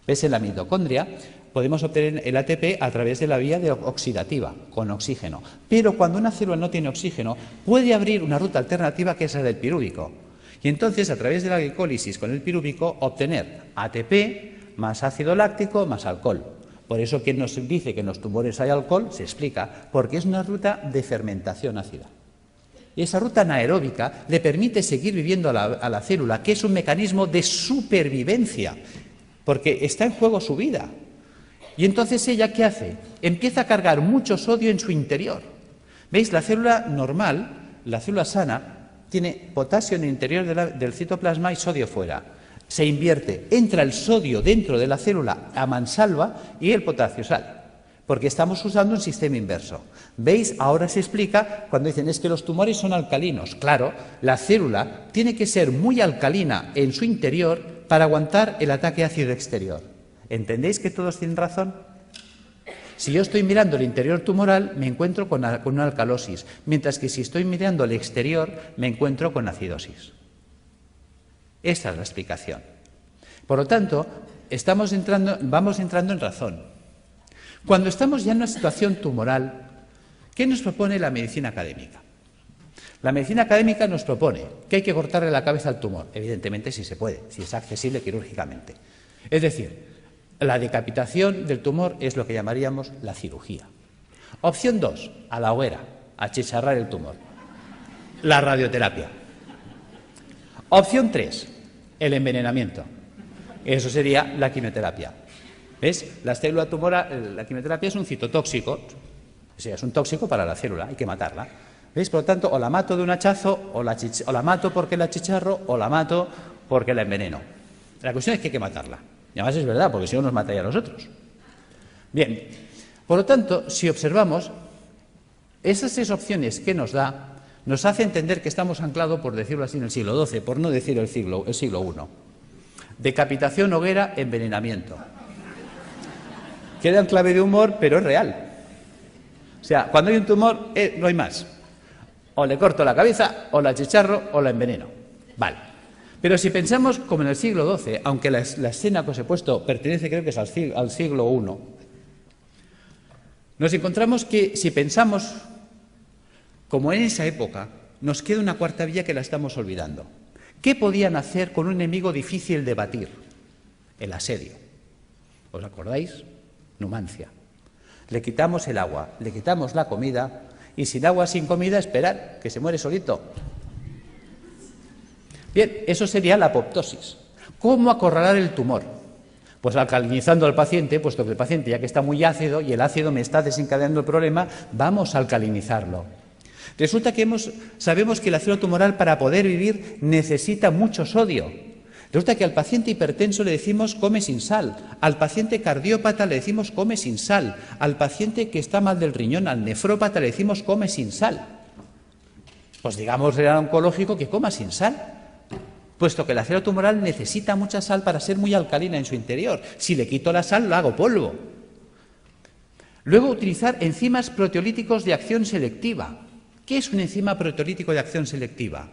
[SPEAKER 3] ¿Ves? En la mitocondria podemos obtener el ATP a través de la vía oxidativa, con oxígeno. Pero cuando una célula no tiene oxígeno, puede abrir una ruta alternativa que es la del pirúvico. Y entonces, a través de la glicólisis con el pirúvico, obtener ATP más ácido láctico más alcohol. Por eso, quien nos dice que en los tumores hay alcohol, se explica, porque es una ruta de fermentación ácida. Y esa ruta anaeróbica le permite seguir viviendo a la célula, que es un mecanismo de supervivencia, porque está en juego su vida. Y entonces ella, ¿qué hace? Empieza a cargar mucho sodio en su interior. ¿Veis? La célula normal, la célula sana, tiene potasio en el interior del citoplasma y sodio fuera. Se invierte, entra el sodio dentro de la célula a mansalva y el potasio sale, porque estamos usando un sistema inverso. ¿Veis? Ahora se explica cuando dicen es que los tumores son alcalinos. Claro, la célula tiene que ser muy alcalina en su interior para aguantar el ataque ácido exterior. ¿Entendéis que todos tienen razón? Si yo estoy mirando el interior tumoral, me encuentro con una alcalosis, mientras que si estoy mirando el exterior, me encuentro con acidosis. Esta es la explicación. Por lo tanto, vamos entrando en razón. Cuando estamos ya en una situación tumoral, ¿qué nos propone la medicina académica? La medicina académica nos propone que hay que cortarle la cabeza al tumor, evidentemente si se puede, si es accesible quirúrgicamente. Es decir, la decapitación del tumor es lo que llamaríamos la cirugía. Opción 2, a la hoguera, a achicharrar el tumor. La radioterapia. Opción 3, el envenenamiento. Eso sería la quimioterapia. ¿Ves? La célula tumoral, la quimioterapia es un citotóxico, o sea, es un tóxico para la célula, hay que matarla. ¿Veis? Por lo tanto, o la mato de un hachazo, o la mato porque la achicharro, o la mato porque la enveneno. La cuestión es que hay que matarla. Y además es verdad, porque si no nos mataría a nosotros. Bien, por lo tanto, si observamos, esas tres opciones que nos da, nos hace entender que estamos anclados, por decirlo así, en el siglo XII, por no decir el siglo I. Decapitación, hoguera, envenenamiento. Queda en clave de humor, pero es real. O sea, cuando hay un tumor, no hay más. O le corto la cabeza, o la achicharro, o la enveneno. Vale. Pero si pensamos como en el siglo XII, aunque la escena que os he puesto pertenece, creo que es al siglo I, nos encontramos que si pensamos como en esa época, nos queda una cuarta vía que la estamos olvidando. ¿Qué podían hacer con un enemigo difícil de batir? El asedio. ¿Os acordáis? Numancia. Le quitamos el agua, le quitamos la comida, y sin agua, sin comida, esperar, que se muere solito. Bien, eso sería la apoptosis. ¿Cómo acorralar el tumor? Pues alcalinizando al paciente, puesto que el paciente ya que está muy ácido y el ácido me está desencadenando el problema, vamos a alcalinizarlo. Resulta que sabemos que el ácido tumoral para poder vivir necesita mucho sodio. Resulta que al paciente hipertenso le decimos come sin sal, al paciente cardiópata le decimos come sin sal, al paciente que está mal del riñón, al nefrópata le decimos come sin sal. Pues digamos al oncológico que coma sin sal, puesto que el ácido tumoral necesita mucha sal para ser muy alcalina en su interior. Si le quito la sal, lo hago polvo. Luego, utilizar enzimas proteolíticos de acción selectiva. ¿Qué es un enzima proteolítico de acción selectiva?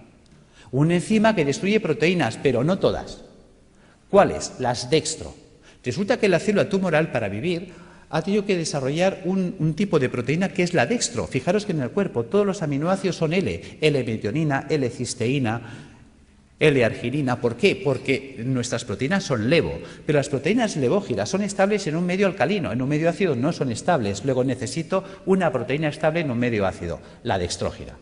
[SPEAKER 3] Una enzima que destruye proteínas, pero no todas. ¿Cuáles? Las dextro. Resulta que la célula tumoral, para vivir, ha tenido que desarrollar un tipo de proteína que es la dextro. Fijaros que en el cuerpo todos los aminoácidos son L-metionina, L-cisteína, L-arginina. ¿Por qué? Porque nuestras proteínas son levo, pero las proteínas levógiras son estables en un medio alcalino, en un medio ácido no son estables. Luego necesito una proteína estable en un medio ácido, la dextrógira.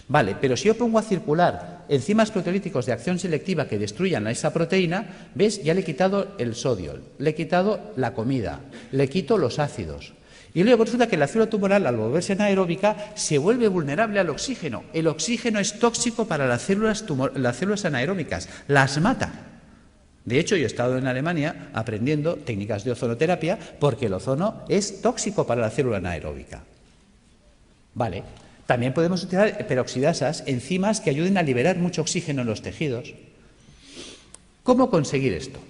[SPEAKER 3] Vale, pero si yo pongo a circular enzimas proteolíticos de acción selectiva que destruyan a esa proteína, ¿ves? Ya le he quitado el sodio, le he quitado la comida, le quito los ácidos. Y luego resulta que la célula tumoral, al volverse anaeróbica, se vuelve vulnerable al oxígeno. El oxígeno es tóxico para las células anaeróbicas, las mata. De hecho, yo he estado en Alemania aprendiendo técnicas de ozonoterapia porque el ozono es tóxico para la célula anaeróbica. Vale. También podemos utilizar peroxidasas, enzimas que ayuden a liberar mucho oxígeno en los tejidos. ¿Cómo conseguir esto?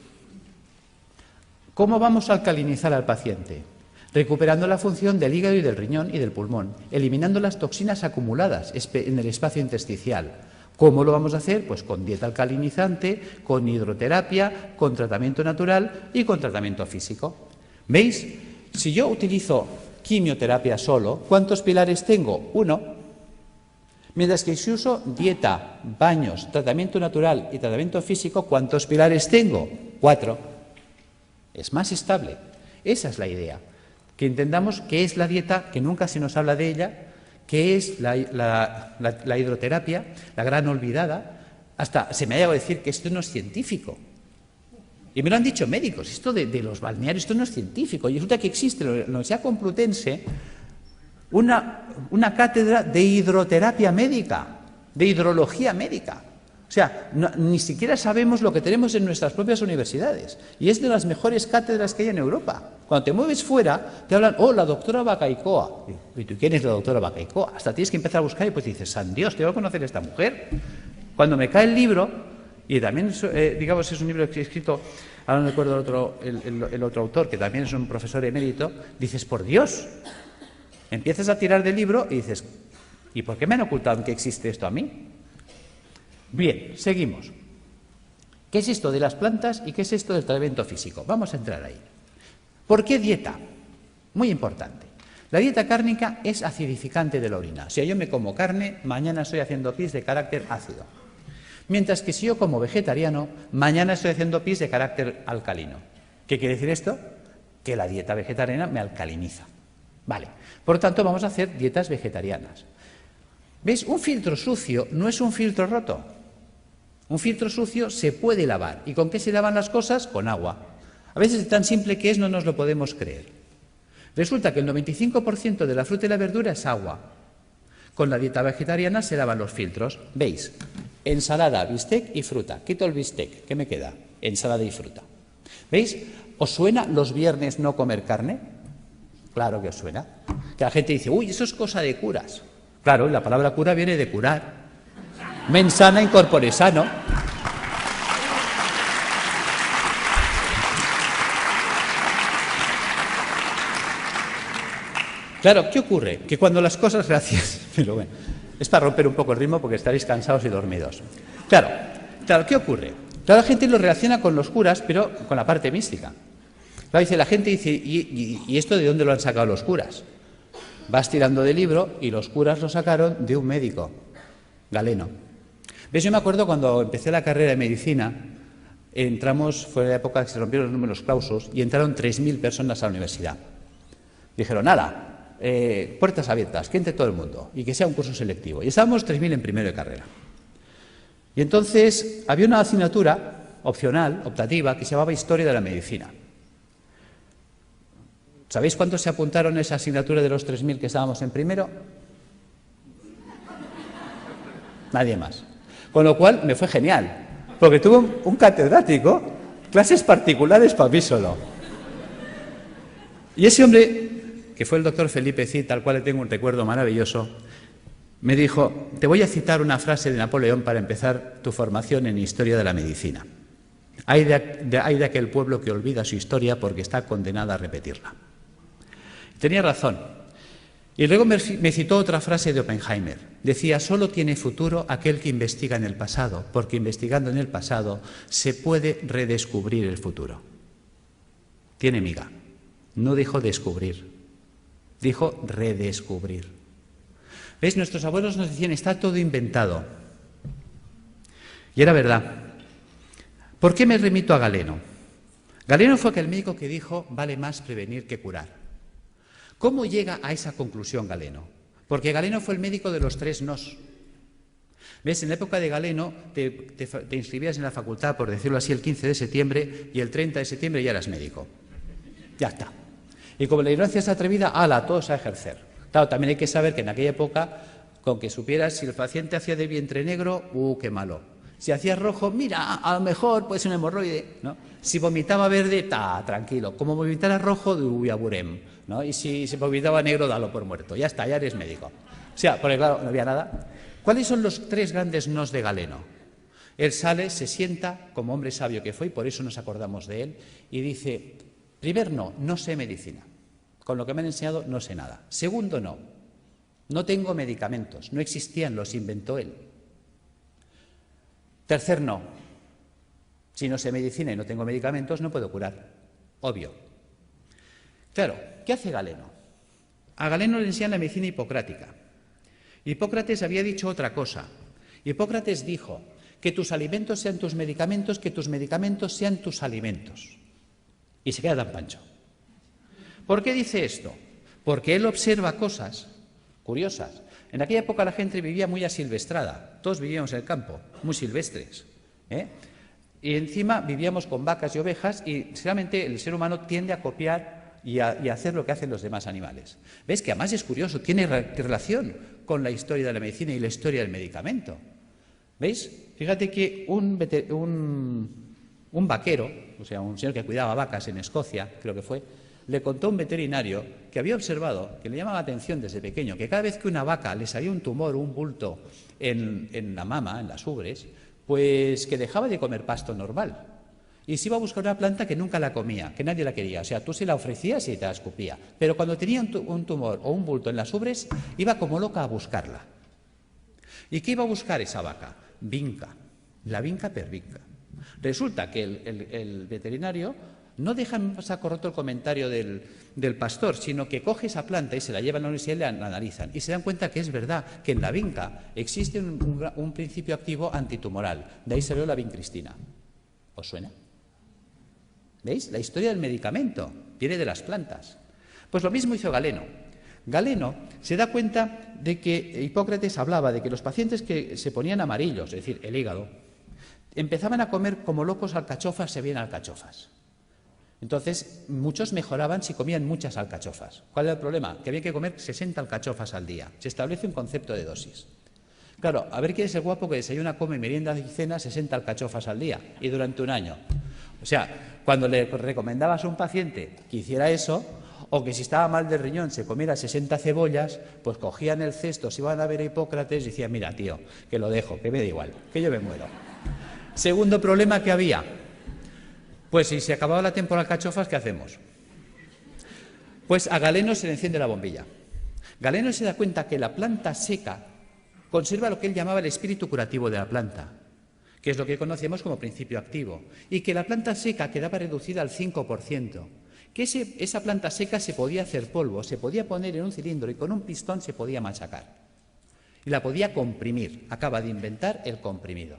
[SPEAKER 3] ¿Cómo vamos a alcalinizar al paciente? Recuperando la función del hígado y del riñón y del pulmón, eliminando las toxinas acumuladas en el espacio intersticial. ¿Cómo lo vamos a hacer? Pues con dieta alcalinizante, con hidroterapia, con tratamiento natural y con tratamiento físico. ¿Veis? Si yo utilizo quimioterapia solo, ¿cuántos pilares tengo? 1. Mientras que si uso dieta, baños, tratamiento natural y tratamiento físico, ¿cuántos pilares tengo? 4. Es más estable. Esa es la idea. Que entendamos qué es la dieta, que nunca se nos habla de ella, qué es la hidroterapia, la gran olvidada. Hasta se me ha llegado a decir que esto no es científico. Y me lo han dicho médicos, esto de los balnearios, esto no es científico. Y resulta que existe en la Universidad Complutense una cátedra de hidroterapia médica, de hidrología médica. O sea, ni siquiera sabemos lo que tenemos en nuestras propias universidades. Y es de las mejores cátedras que hay en Europa. Cuando te mueves fuera, te hablan, oh, la doctora Bacaicoa. ¿Y tú quién es la doctora Bacaicoa? Hasta tienes que empezar a buscar y pues dices, san Dios, tengo que conocer a esta mujer. Cuando me cae el libro, y también, digamos, es un libro que he escrito, ahora no recuerdo el otro autor, que también es un profesor emérito, dices, por Dios, empiezas a tirar del libro y dices, ¿y por qué me han ocultado que existe esto a mí? Bien, seguimos. ¿Qué es esto de las plantas y qué es esto del tratamiento físico? Vamos a entrar ahí. ¿Por qué dieta? Muy importante. La dieta cárnica es acidificante de la orina. Si yo me como carne, mañana estoy haciendo pis de carácter ácido. Mientras que si yo como vegetariano, mañana estoy haciendo pis de carácter alcalino. ¿Qué quiere decir esto? Que la dieta vegetariana me alcaliniza. Vale. Por lo tanto, vamos a hacer dietas vegetarianas. ¿Veis? Un filtro sucio no es un filtro roto. Un filtro sucio se puede lavar. ¿Y con qué se lavan las cosas? Con agua. A veces tan simple que es no nos lo podemos creer. Resulta que el 95% de la fruta y la verdura es agua. Con la dieta vegetariana se lavan los filtros. ¿Veis? Ensalada, bistec y fruta. Quito el bistec. ¿Qué me queda? Ensalada y fruta. ¿Veis? ¿Os suena los viernes no comer carne? Claro que os suena. Que la gente dice, uy, eso es cosa de curas. Claro, la palabra cura viene de curar. Mens sana in corpore sano. Claro, ¿qué ocurre? Que cuando las cosas, gracias, pero bueno, es para romper un poco el ritmo porque estaréis cansados y dormidos. Claro, ¿qué ocurre? Claro, la gente lo relaciona con los curas, pero con la parte mística. Claro, la gente dice, ¿y esto de dónde lo han sacado los curas? Vas tirando del libro y los curas lo sacaron de un médico, Galeno. ¿Ves? Yo me acuerdo cuando empecé la carrera de medicina, fue la época que se rompieron los números clausus y entraron 3.000 personas a la universidad. Dijeron, nada, puertas abiertas, que entre todo el mundo y que sea un curso selectivo. Y estábamos 3.000 en primero de carrera. Y entonces había una asignatura opcional, optativa, que se llamaba Historia de la Medicina. ¿Sabéis cuántos se apuntaron a esa asignatura de los 3.000 que estábamos en primero? Nadie más. Con lo cual me fue genial, porque tuve un catedrático, clases particulares para mí solo. Y ese hombre, que fue el doctor Felipe Cid, al cual le tengo un recuerdo maravilloso, me dijo: te voy a citar una frase de Napoleón para empezar tu formación en historia de la medicina. Hay de aquel pueblo que olvida su historia porque está condenada a repetirla. Tenía razón. Y luego me citó otra frase de Oppenheimer. Decía: solo tiene futuro aquel que investiga en el pasado, porque investigando en el pasado se puede redescubrir el futuro. Tiene miga. No dijo descubrir, dijo redescubrir. ¿Veis? Nuestros abuelos nos decían: está todo inventado. Y era verdad. ¿Por qué me remito a Galeno? Galeno fue aquel médico que dijo: vale más prevenir que curar. ¿Cómo llega a esa conclusión Galeno? Porque Galeno fue el médico de los 3 nos. ¿Ves? En la época de Galeno te inscribías en la facultad, por decirlo así, el 15 de septiembre y el 30 de septiembre ya eras médico. Ya está. Y como la ignorancia es atrevida, ¡hala!, todos a ejercer. Claro, también hay que saber que en aquella época, con que supieras si el paciente hacía de vientre negro, ¡qué malo! Si hacía rojo, mira, a lo mejor puede ser un hemorroide, ¿no? Si vomitaba verde, tranquilo. Como vomitara rojo, aburem, ¿no? Y si se vomitaba negro, dalo por muerto. Ya está, ya eres médico. O sea, porque claro, no había nada. ¿Cuáles son los 3 grandes nos de Galeno? Él sale, se sienta, como hombre sabio que fue, y por eso nos acordamos de él, y dice: primer no sé medicina. Con lo que me han enseñado no sé nada. Segundo no tengo medicamentos, no existían, los inventó él. Tercer no, si no sé medicina y no tengo medicamentos no puedo curar, obvio. Claro, ¿qué hace Galeno? A Galeno le enseñan la medicina hipocrática. Hipócrates había dicho otra cosa. Hipócrates dijo: que tus alimentos sean tus medicamentos, que tus medicamentos sean tus alimentos. Y se queda tan pancho. ¿Por qué dice esto? Porque él observa cosas curiosas. En aquella época la gente vivía muy asilvestrada, todos vivíamos en el campo, muy silvestres, y encima vivíamos con vacas y ovejas, y realmente el ser humano tiende a copiar y a hacer lo que hacen los demás animales. ¿Ves? Que además es curioso, tiene relación con la historia de la medicina y la historia del medicamento. ¿Veis? Fíjate que un vaquero, o sea, un señor que cuidaba vacas en Escocia, creo que fue, le contó a un veterinario que había observado, que le llamaba la atención desde pequeño, que cada vez que una vaca le salía un tumor o un bulto en la mama, en las ubres, pues que dejaba de comer pasto normal y se iba a buscar una planta que nunca la comía, que nadie la quería. O sea, tú se la ofrecías y te la escupía. Pero cuando tenía un tumor o un bulto en las ubres, iba como loca a buscarla. ¿Y qué iba a buscar esa vaca? Vinca, la vinca pervinca. Resulta que el veterinario no deja en saco roto el comentario del pastor, sino que coge esa planta y se la lleva a la universidad y la analizan. Y se dan cuenta que es verdad, que en la vinca existe un principio activo antitumoral. De ahí salió la vincristina. ¿Os suena? ¿Veis? La historia del medicamento viene de las plantas. Pues lo mismo hizo Galeno. Galeno se da cuenta de que Hipócrates hablaba de que los pacientes que se ponían amarillos, es decir, el hígado, empezaban a comer como locos alcachofas, se veían alcachofas. Entonces, muchos mejoraban si comían muchas alcachofas. ¿Cuál era el problema? Que había que comer 60 alcachofas al día. Se establece un concepto de dosis. Claro, a ver quién es el guapo que desayuna, come, merienda y cena 60 alcachofas al día y durante un año. O sea, cuando le recomendabas a un paciente que hiciera eso, o que si estaba mal del riñón se comiera 60 cebollas, pues cogían el cesto, se iban a ver a Hipócrates y decían: mira, tío, que lo dejo, que me da igual, que yo me muero. Segundo problema que había: pues si se acababa la temporada de alcachofas, ¿qué hacemos? Pues a Galeno se le enciende la bombilla. Galeno se da cuenta que la planta seca conserva lo que él llamaba el espíritu curativo de la planta, que es lo que conocemos como principio activo, y que la planta seca quedaba reducida al 5%, que esa planta seca se podía hacer polvo, se podía poner en un cilindro y con un pistón se podía machacar. Y la podía comprimir. Acaba de inventar el comprimido.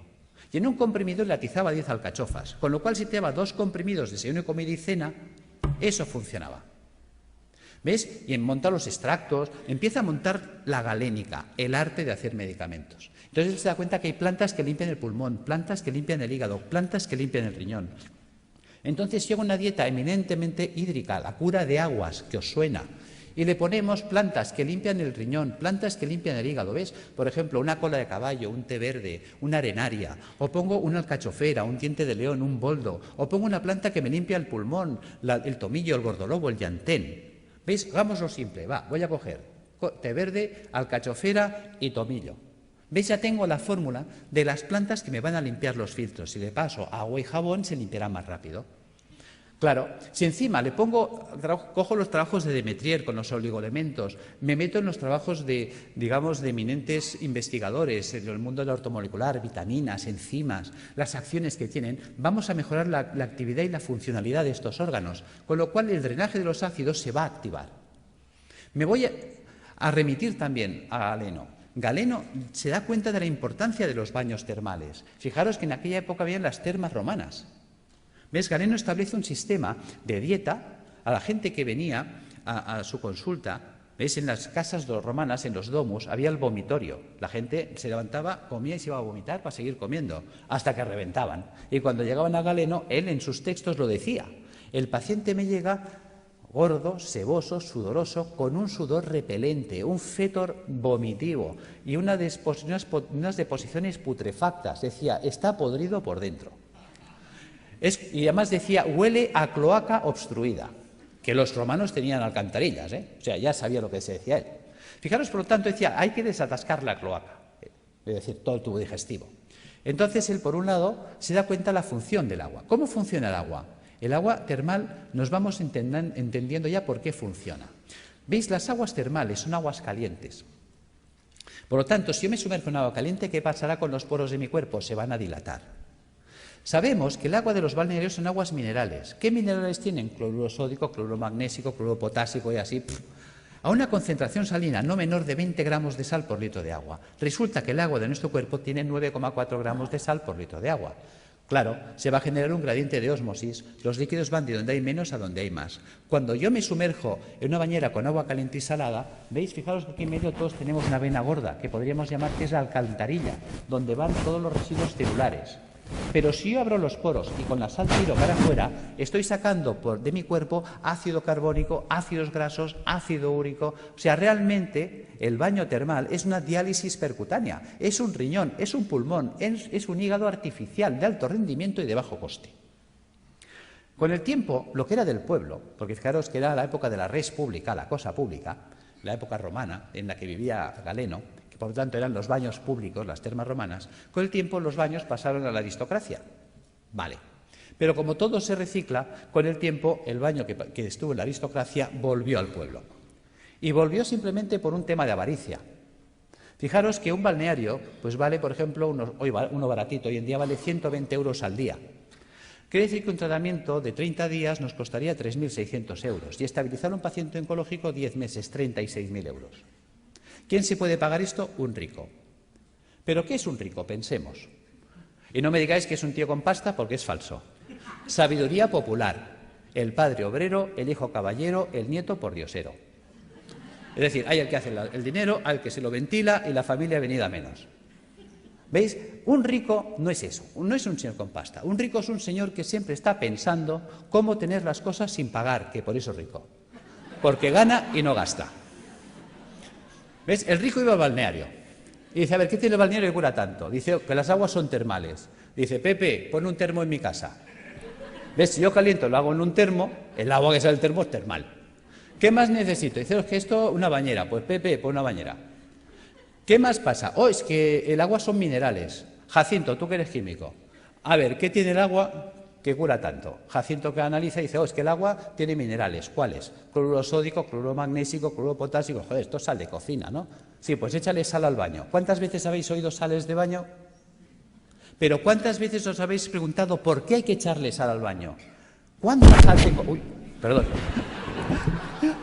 [SPEAKER 3] Y en un comprimido le atizaba 10 alcachofas, con lo cual si te daba 2 comprimidos de desayuno, comida y cena, eso funcionaba. ¿Ves? Y monta los extractos, empieza a montar la galénica, el arte de hacer medicamentos. Entonces él se da cuenta que hay plantas que limpian el pulmón, plantas que limpian el hígado, plantas que limpian el riñón. Entonces llega una dieta eminentemente hídrica, la cura de aguas, que os suena, y le ponemos plantas que limpian el riñón, plantas que limpian el hígado, ¿ves? Por ejemplo, una cola de caballo, un té verde, una arenaria, o pongo una alcachofera, un diente de león, un boldo, o pongo una planta que me limpia el pulmón, el tomillo, el gordolobo, el llantén. ¿Veis? Hagámoslo simple, va, voy a coger té verde, alcachofera y tomillo. ¿Veis? Ya tengo la fórmula de las plantas que me van a limpiar los filtros. Si le paso agua y jabón, se limpiará más rápido. Claro, si encima le cojo los trabajos de Demetrier con los oligoelementos, me meto en los trabajos de eminentes investigadores en el mundo de la ortomolecular, vitaminas, enzimas, las acciones que tienen, vamos a mejorar la actividad y la funcionalidad de estos órganos, con lo cual el drenaje de los ácidos se va a activar. Me voy a remitir también a Galeno. Galeno se da cuenta de la importancia de los baños termales. Fijaros que en aquella época habían las termas romanas. ¿Ves? Galeno establece un sistema de dieta a la gente que venía a su consulta. ¿Ves? En las casas romanas, en los domus, había el vomitorio. La gente se levantaba, comía y se iba a vomitar para seguir comiendo, hasta que reventaban. Y cuando llegaban a Galeno, él en sus textos lo decía. El paciente me llega gordo, seboso, sudoroso, con un sudor repelente, un fétor vomitivo y unas deposiciones putrefactas. Decía, está podrido por dentro. Y además decía, huele a cloaca obstruida, que los romanos tenían alcantarillas, o sea, ya sabía lo que se decía él. Fijaros, por lo tanto, decía, hay que desatascar la cloaca, es decir, todo el tubo digestivo. Entonces, él, por un lado, se da cuenta de la función del agua. ¿Cómo funciona el agua? El agua termal nos vamos entendiendo ya por qué funciona. ¿Veis? Las aguas termales son aguas calientes. Por lo tanto, si yo me sumerjo en agua caliente, ¿qué pasará con los poros de mi cuerpo? Se van a dilatar. Sabemos que el agua de los balnearios son aguas minerales. ¿Qué minerales tienen? Cloruro sódico, cloruro magnésico, cloruro potásico y así. A una concentración salina no menor de 20 gramos de sal por litro de agua. Resulta que el agua de nuestro cuerpo tiene 9,4 gramos de sal por litro de agua. Claro, se va a generar un gradiente de ósmosis. Los líquidos van de donde hay menos a donde hay más. Cuando yo me sumerjo en una bañera con agua caliente y salada, ¿veis? Fijaros que aquí en medio todos tenemos una vena gorda, que podríamos llamar que es la alcantarilla, donde van todos los residuos celulares. Pero si yo abro los poros y con la sal tiro para afuera, estoy sacando de mi cuerpo ácido carbónico, ácidos grasos, ácido úrico. O sea, realmente el baño termal es una diálisis percutánea, es un riñón, es un pulmón, es un hígado artificial de alto rendimiento y de bajo coste. Con el tiempo, lo que era del pueblo, porque fijaros que era la época de la res pública, la cosa pública, la época romana en la que vivía Galeno, por lo tanto eran los baños públicos, las termas romanas, con el tiempo los baños pasaron a la aristocracia. Vale. Pero como todo se recicla, con el tiempo el baño que estuvo en la aristocracia volvió al pueblo. Y volvió simplemente por un tema de avaricia. Fijaros que un balneario, pues vale, por ejemplo, uno baratito, hoy en día vale 120 euros al día. Quiere decir que un tratamiento de 30 días nos costaría 3.600 euros y estabilizar a un paciente oncológico 10 meses, 36.000 euros. ¿Quién se puede pagar esto? Un rico. ¿Pero qué es un rico? Pensemos. Y no me digáis que es un tío con pasta porque es falso. Sabiduría popular. El padre obrero, el hijo caballero, el nieto pordiosero. Es decir, hay el que hace el dinero, hay el que se lo ventila y la familia venida menos. ¿Veis? Un rico no es eso, no es un señor con pasta. Un rico es un señor que siempre está pensando cómo tener las cosas sin pagar, que por eso es rico. Porque gana y no gasta. ¿Ves? El rico iba al balneario y dice, a ver, ¿qué tiene el balneario que cura tanto? Dice que las aguas son termales. Dice, Pepe, pon un termo en mi casa. ¿Ves? Si yo caliento lo hago en un termo, el agua que sale del termo es termal. ¿Qué más necesito? Dice, es que esto, una bañera. Pues Pepe, pon una bañera. ¿Qué más pasa? Oh, es que el agua son minerales. Jacinto, tú que eres químico. A ver, ¿qué tiene el agua que cura tanto? Jacinto que analiza y dice, oh, es que el agua tiene minerales. ¿Cuáles? Cloruro sódico, cloruro magnésico, cloruro potásico. Joder, esto es sal de cocina, ¿no? Sí, pues échale sal al baño. ¿Cuántas veces habéis oído sales de baño? Pero ¿cuántas veces os habéis preguntado por qué hay que echarle sal al baño? ¿Cuánta sal tengo? Uy, perdón.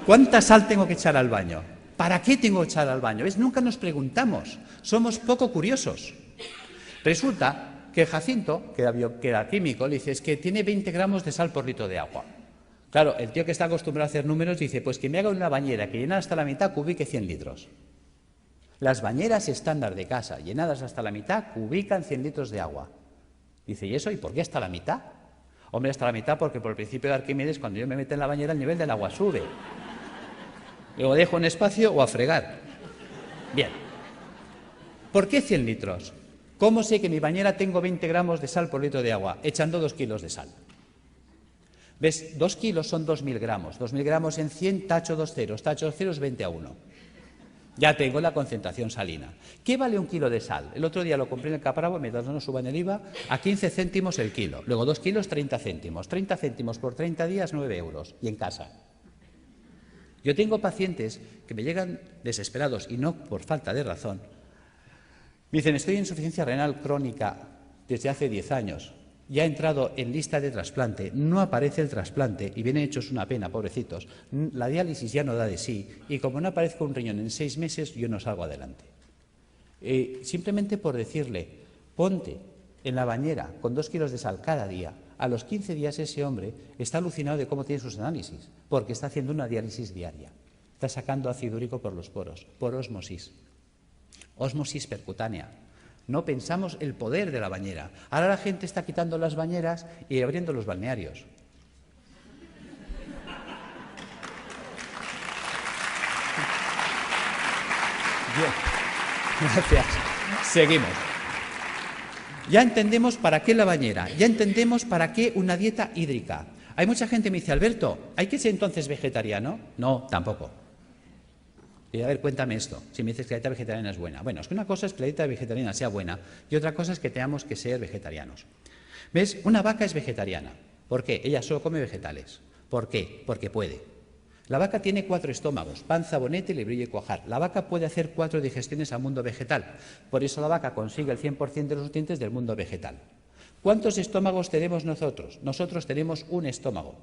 [SPEAKER 3] ¿Cuánta sal tengo que echar al baño? ¿Para qué tengo que echar al baño? ¿Ves? Nunca nos preguntamos. Somos poco curiosos. Resulta que Jacinto, que era químico, le dice, es que tiene 20 gramos de sal por litro de agua. Claro, el tío que está acostumbrado a hacer números dice, pues que me haga una bañera que llena hasta la mitad cubique 100 litros. Las bañeras estándar de casa, llenadas hasta la mitad, cubican 100 litros de agua. Dice, ¿y eso? ¿Y por qué hasta la mitad? Hombre, hasta la mitad, porque por el principio de Arquímedes, cuando yo me meto en la bañera, el nivel del agua sube. Luego dejo un espacio o a fregar. Bien. ¿Por qué 100 litros? ¿Cómo sé que en mi bañera tengo 20 gramos de sal por litro de agua? Echando 2 kilos de sal. ¿Ves? 2 kilos son 2.000 gramos. 2.000 gramos en 100, tacho 2 ceros. Tacho 2 ceros, 20:1. Ya tengo la concentración salina. ¿Qué vale 1 kilo de sal? El otro día lo compré en el Capravo, mientras no suban el IVA, a 15 céntimos el kilo. Luego 2 kilos, 30 céntimos. 30 céntimos por 30 días, 9 euros. Y en casa. Yo tengo pacientes que me llegan desesperados, y no por falta de razón. Me dicen, estoy en insuficiencia renal crónica desde hace 10 años. Ya he entrado en lista de trasplante, no aparece el trasplante y vienen hechos una pena, pobrecitos. La diálisis ya no da de sí y como no aparezca un riñón en 6 meses, yo no salgo adelante. Simplemente por decirle, ponte en la bañera con 2 kilos de sal cada día, a los 15 días ese hombre está alucinado de cómo tiene sus análisis, porque está haciendo una diálisis diaria. Está sacando ácido úrico por los poros, por ósmosis. Ósmosis percutánea. No pensamos el poder de la bañera. Ahora la gente está quitando las bañeras y abriendo los balnearios. Bien, gracias. Seguimos. Ya entendemos para qué la bañera, ya entendemos para qué una dieta hídrica. Hay mucha gente que me dice, Alberto, ¿hay que ser entonces vegetariano? No, tampoco. Y a ver, cuéntame esto, si me dices que la dieta vegetariana es buena. Bueno, es que una cosa es que la dieta vegetariana sea buena y otra cosa es que tengamos que ser vegetarianos. ¿Ves? Una vaca es vegetariana. ¿Por qué? Ella solo come vegetales. ¿Por qué? Porque puede. La vaca tiene 4 estómagos, panza, bonete, lebrillo y cuajar. La vaca puede hacer 4 digestiones al mundo vegetal. Por eso la vaca consigue el 100% de los nutrientes del mundo vegetal. ¿Cuántos estómagos tenemos nosotros? Nosotros tenemos un estómago.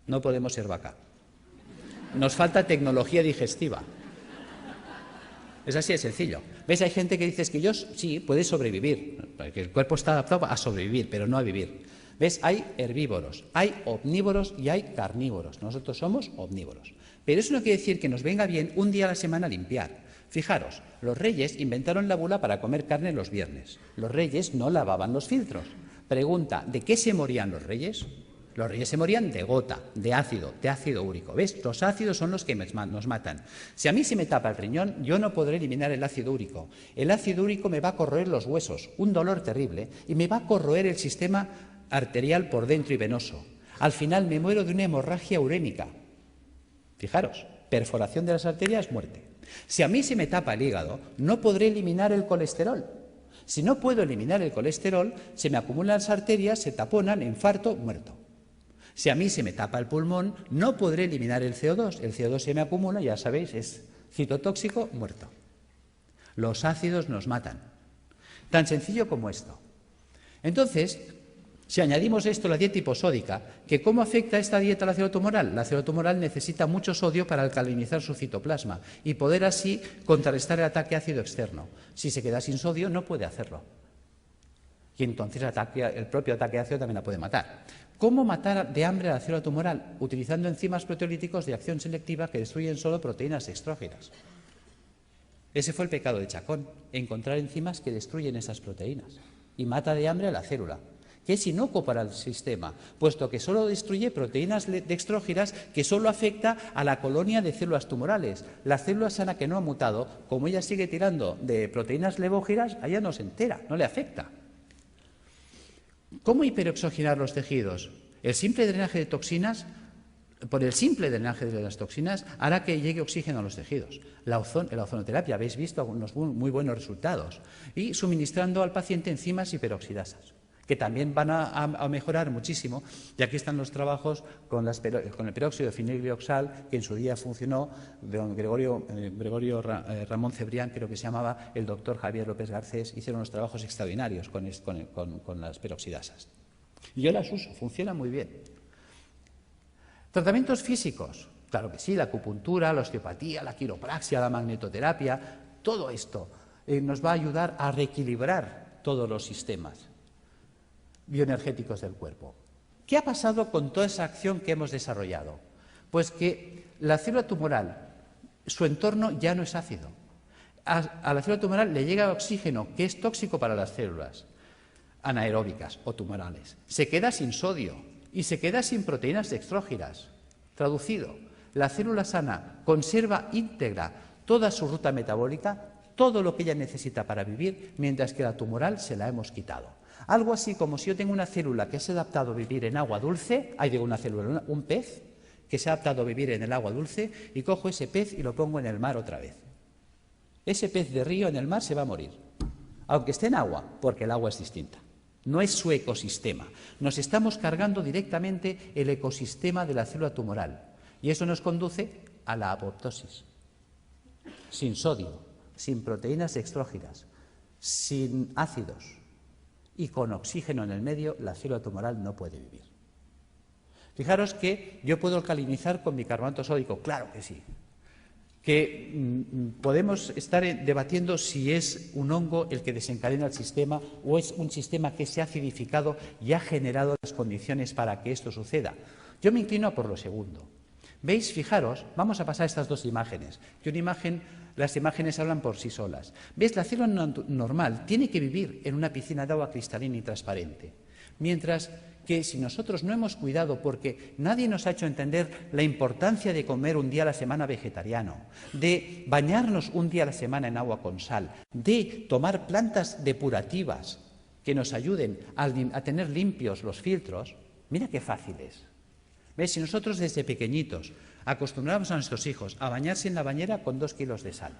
[SPEAKER 3] No podemos ser vaca. Nos falta tecnología digestiva. Es así de sencillo. ¿Ves? Hay gente que dice que yo sí, puede sobrevivir, porque el cuerpo está adaptado a sobrevivir, pero no a vivir. ¿Ves? Hay herbívoros, hay omnívoros y hay carnívoros. Nosotros somos omnívoros. Pero eso no quiere decir que nos venga bien un día a la semana limpiar. Fijaros, los reyes inventaron la bula para comer carne los viernes. Los reyes no lavaban los filtros. Pregunta, ¿de qué se morían los reyes? Los reyes se morían de gota, de ácido úrico. ¿Ves? Los ácidos son los que nos matan. Si a mí se me tapa el riñón, yo no podré eliminar el ácido úrico. El ácido úrico me va a corroer los huesos, un dolor terrible, y me va a corroer el sistema arterial por dentro y venoso. Al final me muero de una hemorragia urémica. Fijaros, perforación de las arterias, muerte. Si a mí se me tapa el hígado, no podré eliminar el colesterol. Si no puedo eliminar el colesterol, se me acumulan las arterias, se taponan, infarto, muerto. Si a mí se me tapa el pulmón, no podré eliminar el CO2. El CO2 se me acumula, ya sabéis, es citotóxico, muerto. Los ácidos nos matan. Tan sencillo como esto. Entonces, si añadimos esto a la dieta hiposódica, que ¿cómo afecta esta dieta a la célula tumoral? La célula tumoral necesita mucho sodio para alcalinizar su citoplasma y poder así contrarrestar el ataque ácido externo. Si se queda sin sodio, no puede hacerlo. Y entonces el propio ataque ácido también la puede matar. ¿Cómo matar de hambre a la célula tumoral? Utilizando enzimas proteolíticos de acción selectiva que destruyen solo proteínas extrógenas. Ese fue el pecado de Chacón, encontrar enzimas que destruyen esas proteínas y mata de hambre a la célula, que es inocuo para el sistema, puesto que solo destruye proteínas dextrógenas que solo afecta a la colonia de células tumorales. La célula sana que no ha mutado, como ella sigue tirando de proteínas levógenas, a ella no se entera, no le afecta. ¿Cómo hiperoxigenar los tejidos? El simple drenaje de toxinas, por el simple drenaje de las toxinas, hará que llegue oxígeno a los tejidos. La ozonoterapia, habéis visto algunos muy buenos resultados. Y suministrando al paciente enzimas hiperoxidasas, que también van a mejorar muchísimo. Y aquí están los trabajos con el peróxido de feniloxal, que en su día funcionó, de don Gregorio Ramón Cebrián, creo que se llamaba, el doctor Javier López Garcés, hicieron unos trabajos extraordinarios con las peroxidasas. Y yo las uso, funcionan muy bien. Tratamientos físicos, claro que sí, la acupuntura, la osteopatía, la quiropraxia, la magnetoterapia, todo esto nos va a ayudar a reequilibrar todos los sistemas bioenergéticos del cuerpo. ¿Qué ha pasado con toda esa acción que hemos desarrollado? Pues que la célula tumoral, su entorno ya no es ácido. A la célula tumoral le llega oxígeno, que es tóxico para las células. anaeróbicas o tumorales. Se queda sin sodio y se queda sin proteínas dextrógiras. Traducido, la célula sana conserva íntegra toda su ruta metabólica, todo lo que ella necesita para vivir, mientras que la tumoral se la hemos quitado. Algo así como si yo tengo una célula que se ha adaptado a vivir en agua dulce, un pez que se ha adaptado a vivir en el agua dulce, y cojo ese pez y lo pongo en el mar otra vez. Ese pez de río en el mar se va a morir, aunque esté en agua, porque el agua es distinta. No es su ecosistema. Nos estamos cargando directamente el ecosistema de la célula tumoral, y eso nos conduce a la apoptosis. Sin sodio, sin proteínas dextrógiras, sin ácidos y con oxígeno en el medio, la célula tumoral no puede vivir. Fijaros que yo puedo alcalinizar con bicarbonato sódico, claro que sí. Que podemos estar debatiendo si es un hongo el que desencadena el sistema o es un sistema que se ha acidificado y ha generado las condiciones para que esto suceda. Yo me inclino por lo segundo. ¿Veis? Fijaros, vamos a pasar estas dos imágenes. Las imágenes hablan por sí solas. ¿Veis? La célula normal tiene que vivir en una piscina de agua cristalina y transparente. Mientras que si nosotros no hemos cuidado, porque nadie nos ha hecho entender la importancia de comer un día a la semana vegetariano, de bañarnos un día a la semana en agua con sal, de tomar plantas depurativas que nos ayuden a tener limpios los filtros, mira qué fácil es. ¿Ves? Si nosotros desde pequeñitos acostumbramos a nuestros hijos a bañarse en la bañera con 2 kilos de sal,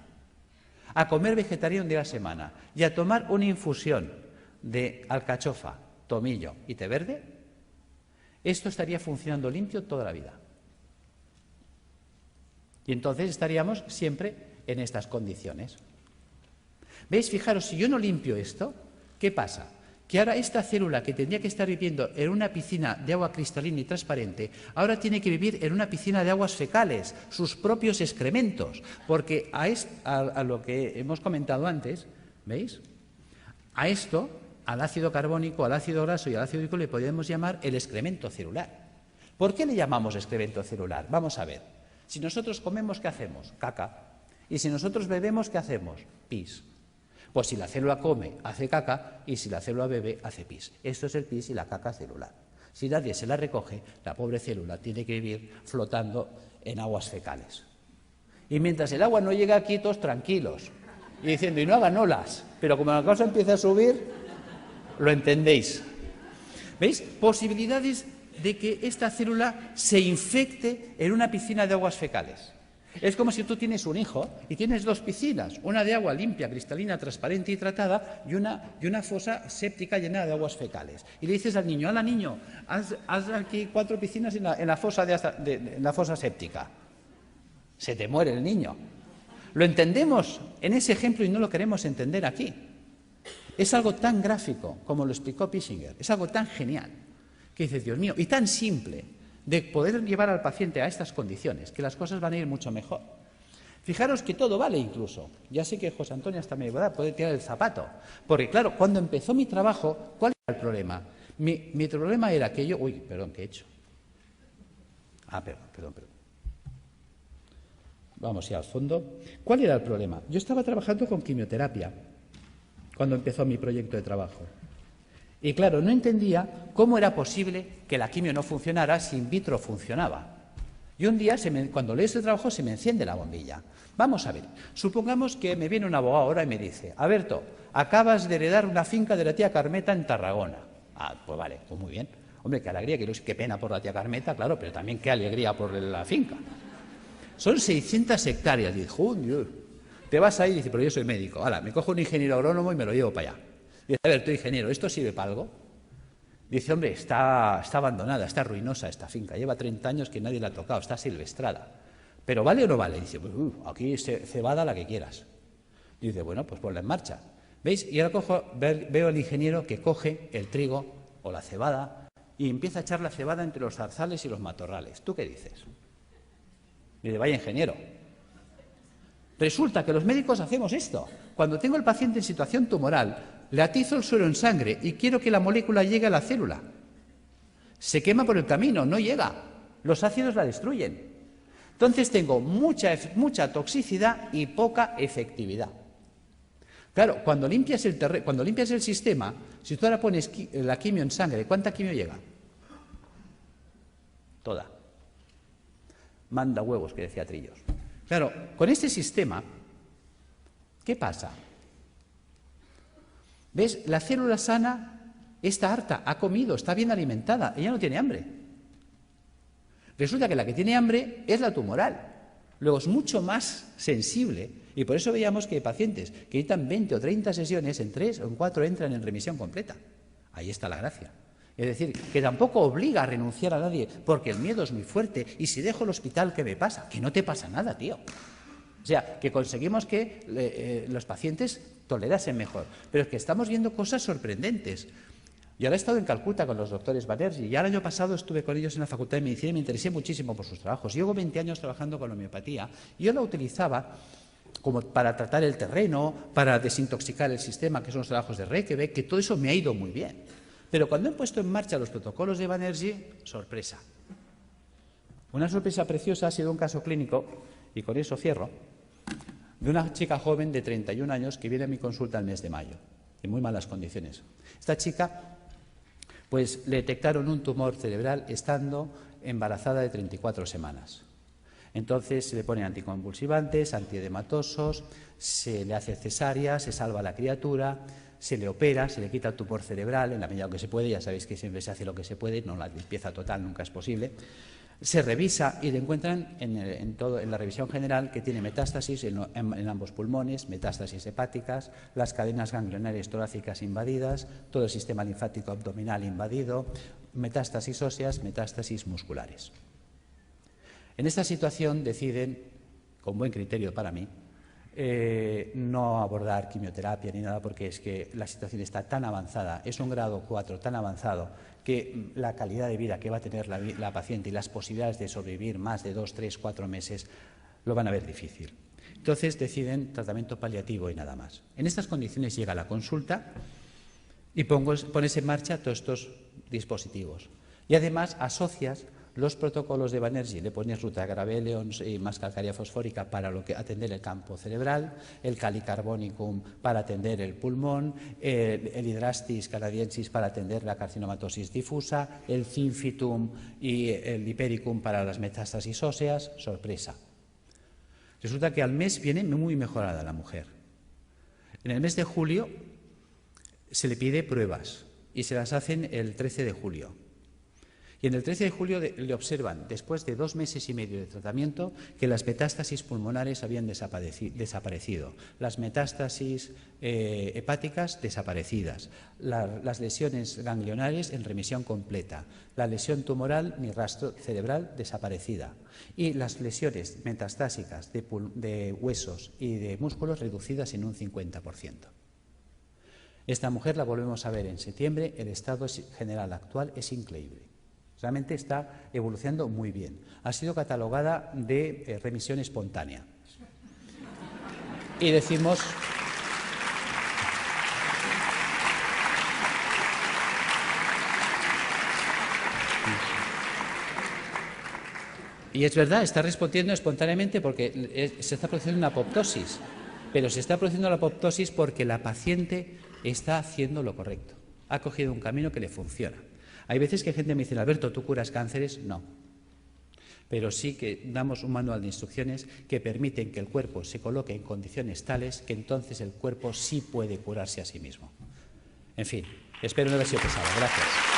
[SPEAKER 3] a comer vegetariano un día a la semana y a tomar una infusión de alcachofa, tomillo y té verde, esto estaría funcionando limpio toda la vida. Y entonces estaríamos siempre en estas condiciones. ¿Veis? Fijaros, si yo no limpio esto, ¿qué pasa? Que ahora esta célula que tendría que estar viviendo en una piscina de agua cristalina y transparente, ahora tiene que vivir en una piscina de aguas fecales, sus propios excrementos, porque a lo que hemos comentado antes, ¿veis? A esto, al ácido carbónico, al ácido graso y al ácido úrico le podríamos llamar el excremento celular. ¿Por qué le llamamos excremento celular? Vamos a ver. Si nosotros comemos, ¿qué hacemos? Caca. Y si nosotros bebemos, ¿qué hacemos? Pis. Pues si la célula come, hace caca, y si la célula bebe, hace pis. Esto es el pis y la caca celular. Si nadie se la recoge, la pobre célula tiene que vivir flotando en aguas fecales. Y mientras el agua no llega aquí, todos tranquilos, y diciendo, y no hagan olas, pero como la cosa empieza a subir, lo entendéis. ¿Veis? Posibilidades de que esta célula se infecte en una piscina de aguas fecales. Es como si tú tienes un hijo y tienes 2 piscinas, una de agua limpia, cristalina, transparente y tratada y una fosa séptica llena de aguas fecales. Y le dices al niño, ¡hala, niño, haz aquí 4 piscinas en la fosa séptica! Se te muere el niño. Lo entendemos en ese ejemplo y no lo queremos entender aquí. Es algo tan gráfico como lo explicó Pissinger, es algo tan genial que dices, Dios mío, y tan simple de poder llevar al paciente a estas condiciones, que las cosas van a ir mucho mejor. Fijaros que todo vale incluso. Ya sé que José Antonio hasta me puede tirar el zapato, porque claro, cuando empezó mi trabajo, ¿cuál era el problema? Mi problema era que yo... Uy, perdón, ¿qué he hecho? Perdón. Vamos ya al fondo. ¿Cuál era el problema? Yo estaba trabajando con quimioterapia cuando empezó mi proyecto de trabajo. Y claro, no entendía cómo era posible que la quimio no funcionara si in vitro funcionaba. Y un día, cuando leo este trabajo, se me enciende la bombilla. Vamos a ver, supongamos que me viene un abogado ahora y me dice, Alberto, acabas de heredar una finca de la tía Carmeta en Tarragona. Pues vale, pues muy bien. Hombre, qué alegría, qué pena por la tía Carmeta, claro, pero también qué alegría por la finca. Son 600 hectáreas. Y dijo, Dios, te vas ahí y dice, pero yo soy médico. Ahora, me cojo un ingeniero agrónomo y me lo llevo para allá. Dice, a ver, tú ingeniero, ¿esto sirve para algo? Dice, hombre, está abandonada, está ruinosa esta finca, lleva 30 años que nadie la ha tocado, está silvestrada. ¿Pero vale o no vale? Dice, pues aquí cebada la que quieras. Dice, bueno, pues ponla en marcha. ¿Veis? Y ahora veo al ingeniero que coge el trigo o la cebada y empieza a echar la cebada entre los zarzales y los matorrales. ¿Tú qué dices? Dice, vaya ingeniero. Resulta que los médicos hacemos esto. Cuando tengo al paciente en situación tumoral, le atizo el suero en sangre y quiero que la molécula llegue a la célula. Se quema por el camino, no llega. Los ácidos la destruyen. Entonces tengo mucha toxicidad y poca efectividad. Claro, cuando limpias el sistema, si tú ahora pones la quimio en sangre, ¿cuánta quimio llega? Toda. Manda huevos, que decía Trillos. Claro, con este sistema, ¿qué pasa? ¿Ves? La célula sana está harta, ha comido, está bien alimentada, ella no tiene hambre. Resulta que la que tiene hambre es la tumoral. Luego es mucho más sensible y por eso veíamos que hay pacientes que necesitan 20 o 30 sesiones, en 3 o en 4 entran en remisión completa. Ahí está la gracia. Es decir, que tampoco obliga a renunciar a nadie porque el miedo es muy fuerte y si dejo el hospital, ¿qué me pasa? Que no te pasa nada, tío. O sea, que conseguimos que los pacientes tolerasen mejor. Pero es que estamos viendo cosas sorprendentes. Yo ahora he estado en Calcuta con los doctores Banerjee y el año pasado estuve con ellos en la Facultad de Medicina y me interesé muchísimo por sus trabajos. Llevo 20 años trabajando con la homeopatía y yo la utilizaba como para tratar el terreno, para desintoxicar el sistema, que son los trabajos de Reykjavik, que todo eso me ha ido muy bien. Pero cuando he puesto en marcha los protocolos de Banerjee, sorpresa. Una sorpresa preciosa ha sido un caso clínico, y con eso cierro, de una chica joven de 31 años que viene a mi consulta el mes de mayo, en muy malas condiciones. Esta chica, pues le detectaron un tumor cerebral estando embarazada de 34 semanas. Entonces se le ponen anticonvulsivantes, antiedematosos, se le hace cesárea, se salva a la criatura, se le opera, se le quita el tumor cerebral en la medida que se puede, ya sabéis que siempre se hace lo que se puede, no la limpieza total nunca es posible. Se revisa y le encuentran en la revisión general que tiene metástasis en ambos pulmones, metástasis hepáticas, las cadenas ganglionarias torácicas invadidas, todo el sistema linfático abdominal invadido, metástasis óseas, metástasis musculares. En esta situación deciden, con buen criterio para mí, no abordar quimioterapia ni nada porque es que la situación está tan avanzada, es un grado 4 tan avanzado que la calidad de vida que va a tener la paciente y las posibilidades de sobrevivir más de 2, 3, 4 meses lo van a ver difícil. Entonces deciden tratamiento paliativo y nada más. En estas condiciones llega la consulta y pones en marcha todos estos dispositivos. Y además asocias los protocolos de Banerjee, le pones Rutagraph y más calcárea fosfórica para atender el campo cerebral, el Calicarbonicum para atender el pulmón, el Hydrastis canadiensis para atender la carcinomatosis difusa, el Zinfitum y el Hipericum para las metástasis óseas. Sorpresa. Resulta que al mes viene muy mejorada la mujer. En el mes de julio se le pide pruebas y se las hacen el 13 de julio. Y en el 13 de julio le observan, después de 2 meses y medio de tratamiento, que las metástasis pulmonares habían desaparecido, las metástasis hepáticas desaparecidas, las lesiones ganglionares en remisión completa, la lesión tumoral ni rastro cerebral desaparecida y las lesiones metastásicas de huesos y de músculos reducidas en un 50%. Esta mujer la volvemos a ver en septiembre, el estado general actual es increíble. Realmente está evolucionando muy bien. Ha sido catalogada de remisión espontánea. Y decimos... Y es verdad, está respondiendo espontáneamente porque se está produciendo una apoptosis. Pero se está produciendo la apoptosis porque la paciente está haciendo lo correcto. Ha cogido un camino que le funciona. Hay veces que gente me dice, Alberto, ¿tú curas cánceres? No. Pero sí que damos un manual de instrucciones que permiten que el cuerpo se coloque en condiciones tales que entonces el cuerpo sí puede curarse a sí mismo. En fin, espero no haber sido pesado. Gracias.